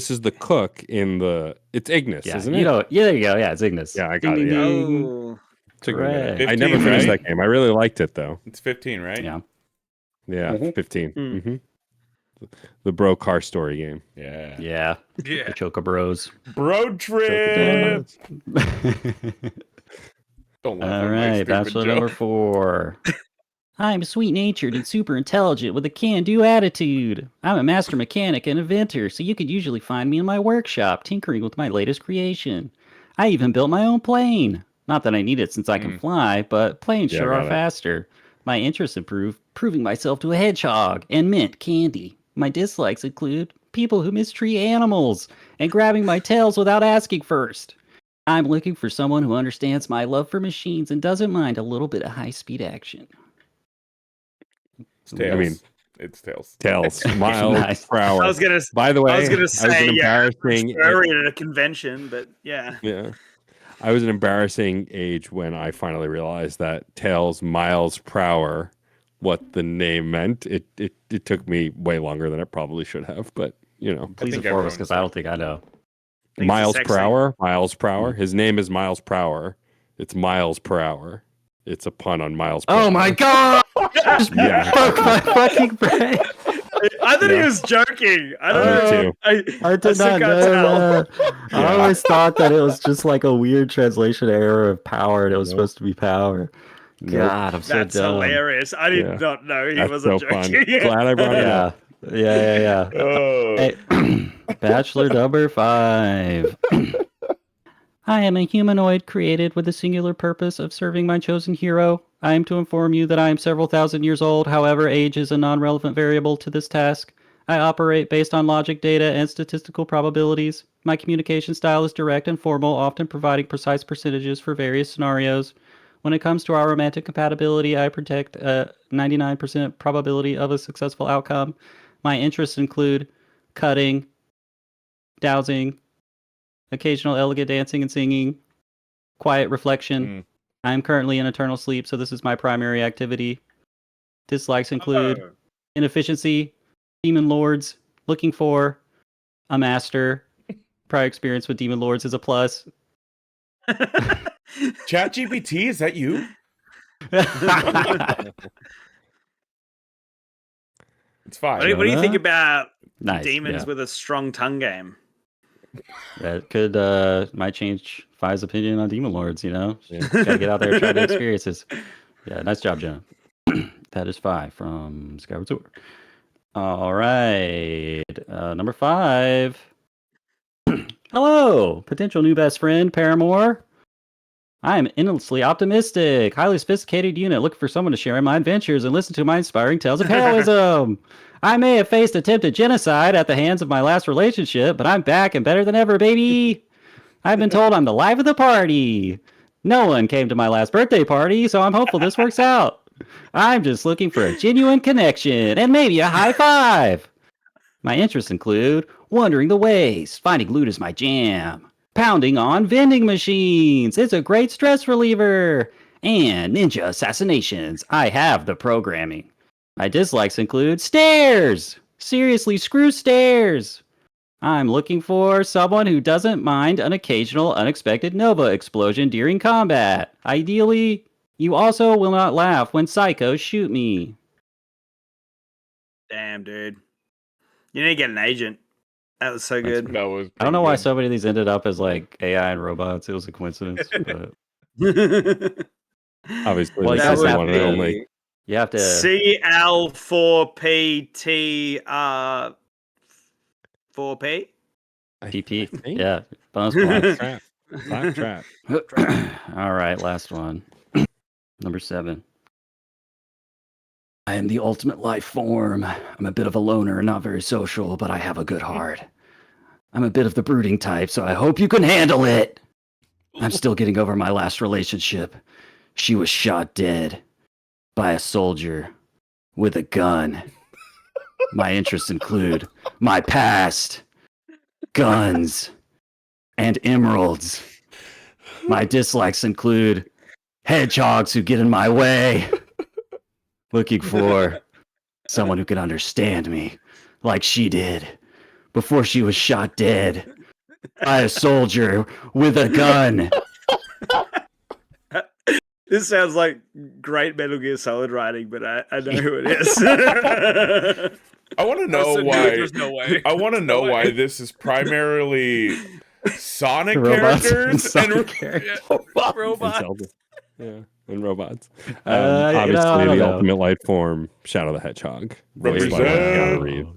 is the cook in the. It's Ignis, Yeah, isn't you it? know. Yeah, there you go. Yeah, it's Ignis. Yeah, I got Ding, it, ding, yeah. ding. Oh, Took me a minute. Hooray. I never 15, finished right? that game. I really liked it though. It's 15, right? Yeah. Yeah, Mhm. 15. Mm. hmm The bro car story game. Yeah. Yeah. Yeah. The Choco Bros. Road trip. Don't laugh All at my right, stupid Bachelor joke. number 4. I'm sweet-natured and super intelligent with a can-do attitude. I'm a master mechanic and inventor, so you could usually find me in my workshop tinkering with my latest creation. I even built my own plane. Not that I need it since I can fly, but planes Yeah, sure I are got it. faster. My interests improve, proving myself to a hedgehog and mint candy. My dislikes include people who mistreat animals and grabbing my tails without asking first. I'm looking for someone who understands my love for machines and doesn't mind a little bit of high-speed action. It's Tails. I mean- it's Tails. Tails, miles Nice. per hour. I was gonna. By the way, I was gonna say an yeah, embarrassing. furry at a convention, but yeah. Yeah. I was an embarrassing age when I finally realized that Tails miles per hour, what the name meant. It took me way longer than it probably should have, but you know, Please think inform us everyone's because I don't think I know. Think it's a miles sex per thing. hour, miles per hour. His name is Miles per hour. It's miles per hour. It's a pun on miles per hour. Oh my god! Yeah. Broke my fucking brain. I thought he Yeah. was joking. I Me don't know. too. I did still not can't know tell. that. I Yeah. always thought that it was just like a weird translation error of power and it was Nope. supposed to be power. Nope. God, I'm so That's dumb. hilarious. I did Yeah. not know he That's wasn't so fun. joking. Glad I brought it up. Yeah. Oh. Hey, Bachelor number 5. I am a humanoid created with the singular purpose of serving my chosen hero. I am to inform you that I am several thousand years old. However, age is a non-relevant variable to this task. I operate based on logic, data, and statistical probabilities. My communication style is direct and formal, often providing precise percentages for various scenarios. When it comes to our romantic compatibility, I predict a 99% probability of a successful outcome. My interests include cutting, dowsing, occasional elegant dancing and singing, quiet reflection. I am currently in eternal sleep, so this is my primary activity. Dislikes include inefficiency, demon lords, looking for a master. Prior experience with demon lords is a plus. ChatGPT, is that you? It's 5. What do you think Jonah? about Nice. demons Yeah. with a strong tongue game? That could might change Fi's opinion on Demon Lords, you know? Yeah. Just gotta get out there and try the experiences. Yeah, nice job, Jonah. That is 5 from Skyward Sword. All right. Number 5. Hello, potential new best friend, Paramore. I am endlessly optimistic, highly sophisticated unit looking for someone to share in my adventures and listen to my inspiring tales of heroism. I may have faced attempted genocide at the hands of my last relationship, but I'm back and better than ever, baby. I've been told I'm the life of the party. No one came to my last birthday party, so I'm hopeful this works out. I'm just looking for a genuine connection and maybe a high five. My interests include wandering the waste, finding loot is my jam, pounding on vending machines, it's a great stress reliever, and ninja assassinations. I have the programming. My dislikes include stairs. Seriously, screw stairs. I'm looking for someone who doesn't mind an occasional unexpected Nova explosion during combat. Ideally, you also will not laugh when psychos shoot me. Damn, dude. You need to get an agent. That was so That's good. That was I don't know why pretty so many of these ended up as like AI and robots. It was a coincidence, but Obviously, Well, this you is guys the have one and to- only. you have to. CL4PT 4P. PP. think. Yeah, bonus points. Trap. Claptrap. All right, last one. Number 7. I am the ultimate life form. I'm a bit of a loner and not very social, but I have a good heart. I'm a bit of the brooding type, so I hope you can handle it. I'm still getting over my last relationship. She was shot dead by a soldier with a gun. My interests include my past, guns, and emeralds. My dislikes include hedgehogs who get in my way. Looking for someone who can understand me like she did before she was shot dead by a soldier with a gun. This sounds like great Metal Gear Solid writing, but I know who it is. I want to know Also, dude, why. there's no way. I want to There's know no way. why this is primarily Sonic Robots characters Sonic characters. robots. Robot. And Zelda. Yeah, and robots. You know, Obviously, I don't the know. ultimate life form, Shadow the Hedgehog. voiced by Represent. Keanu Reeves.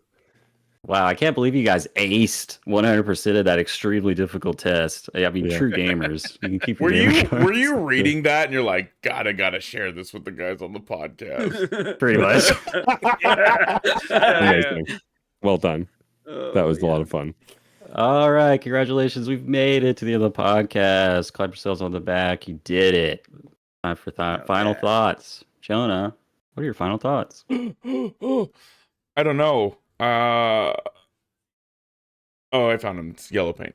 Wow, I can't believe you guys aced 100% of that extremely difficult test. I mean, Yeah. true gamers. You can keep your Were gamer you cards. were you reading that and you're like, God, I gotta share this with the guys on the podcast? Pretty much. Amazing. Well done. Oh, That was a lot of fun. All right, congratulations. We've made it to the end of the podcast. Clap yourselves on the back. You did it. Time for final thoughts. Jonah, what are your final thoughts? I don't know. Oh, I found him. It's yellow paint.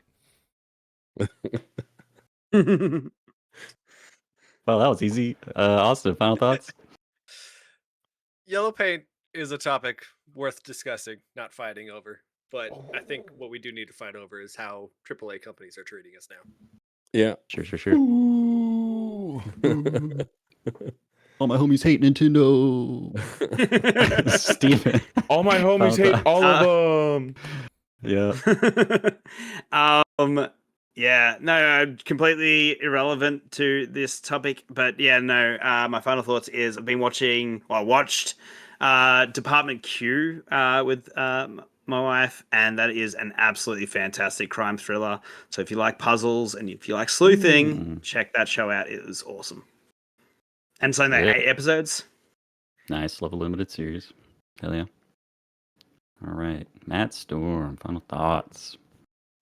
Well, that was easy. Austin, final thoughts? Yellow paint is a topic worth discussing, not fighting over. But I think what we do need to fight over is how AAA companies are treating us now. Yeah. Sure. Ooh. All my homies hate Nintendo. Steven. All my homies Final hate all of them. Yeah. Yeah, no, completely irrelevant to this topic, but yeah, no, my final thoughts is I watched Department Q with my wife, and that is an absolutely fantastic crime thriller. So if you like puzzles and if you like sleuthing, check that show out. It was awesome. And it's only 8 episodes. Nice. Love a limited series. Hell yeah. All right. Matt Storm, final thoughts.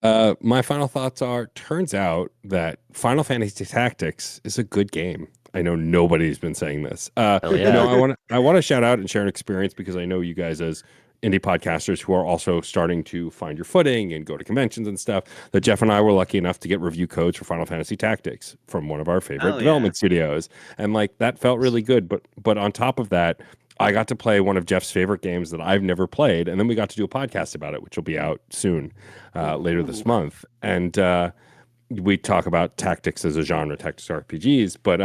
My final thoughts are, turns out that Final Fantasy Tactics is a good game. I know nobody's been saying this. Hell yeah. You know, I want to shout out and share an experience because I know you guys as indie podcasters who are also starting to find your footing and go to conventions and stuff, that Jeff and I were lucky enough to get review codes for Final Fantasy Tactics from one of our favorite development studios. And like that felt really good. But on top of that, I got to play one of Jeff's favorite games that I've never played, and then we got to do a podcast about it, which will be out soon, later this month. And we talk about tactics as a genre, tactics RPGs. But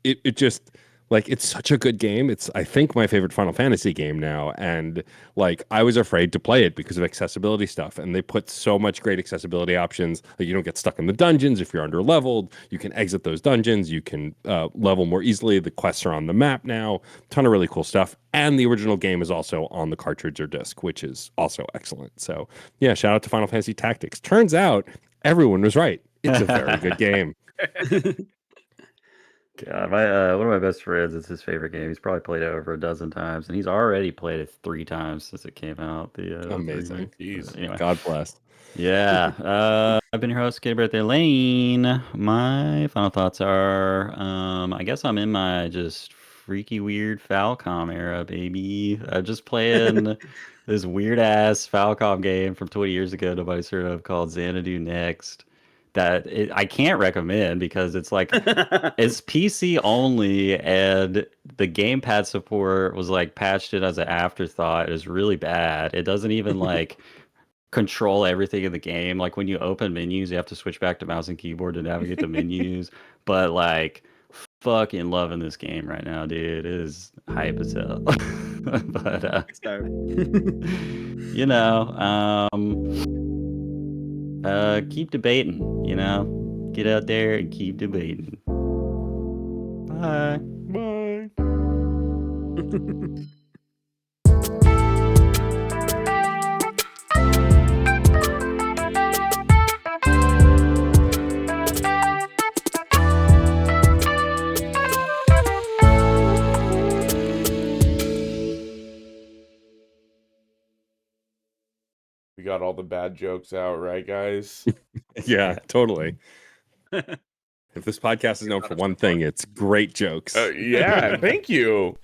it just Like, it's such a good game. It's, I think, my favorite Final Fantasy game now. And like, I was afraid to play it because of accessibility stuff. And they put so much great accessibility options. Like, you don't get stuck in the dungeons if you're under leveled. You can exit those dungeons. You can level more easily. The quests are on the map now. Ton of really cool stuff. And the original game is also on the cartridge or disc, which is also excellent. So yeah, shout out to Final Fantasy Tactics. Turns out everyone was right. It's a very good game. God, one of my best friends, it's his favorite game. He's probably played it over a dozen times, and he's already played it 3 times since it came out. The Amazing. Jeez. anyway, God bless. yeah. I've been your host, Kid Birthday Lane. My final thoughts are, I guess I'm in my just freaky weird Falcom era, baby. I'm just playing this weird ass Falcom game from 20 years ago nobody's heard of called Xanadu Next. I can't recommend because it's like it's PC only, and the gamepad support was like patched in as an afterthought. It was really bad. It doesn't even like control everything in the game. Like when you open menus, you have to switch back to mouse and keyboard to navigate the menus. But like, fucking loving this game right now, dude. It is hype as hell. But you know, keep debating. You know, get out there and keep debating. Bye. Bye. We got all the bad jokes out, right, guys? Yeah, totally. If this podcast is known for one thing, it's great jokes. Yeah, thank you.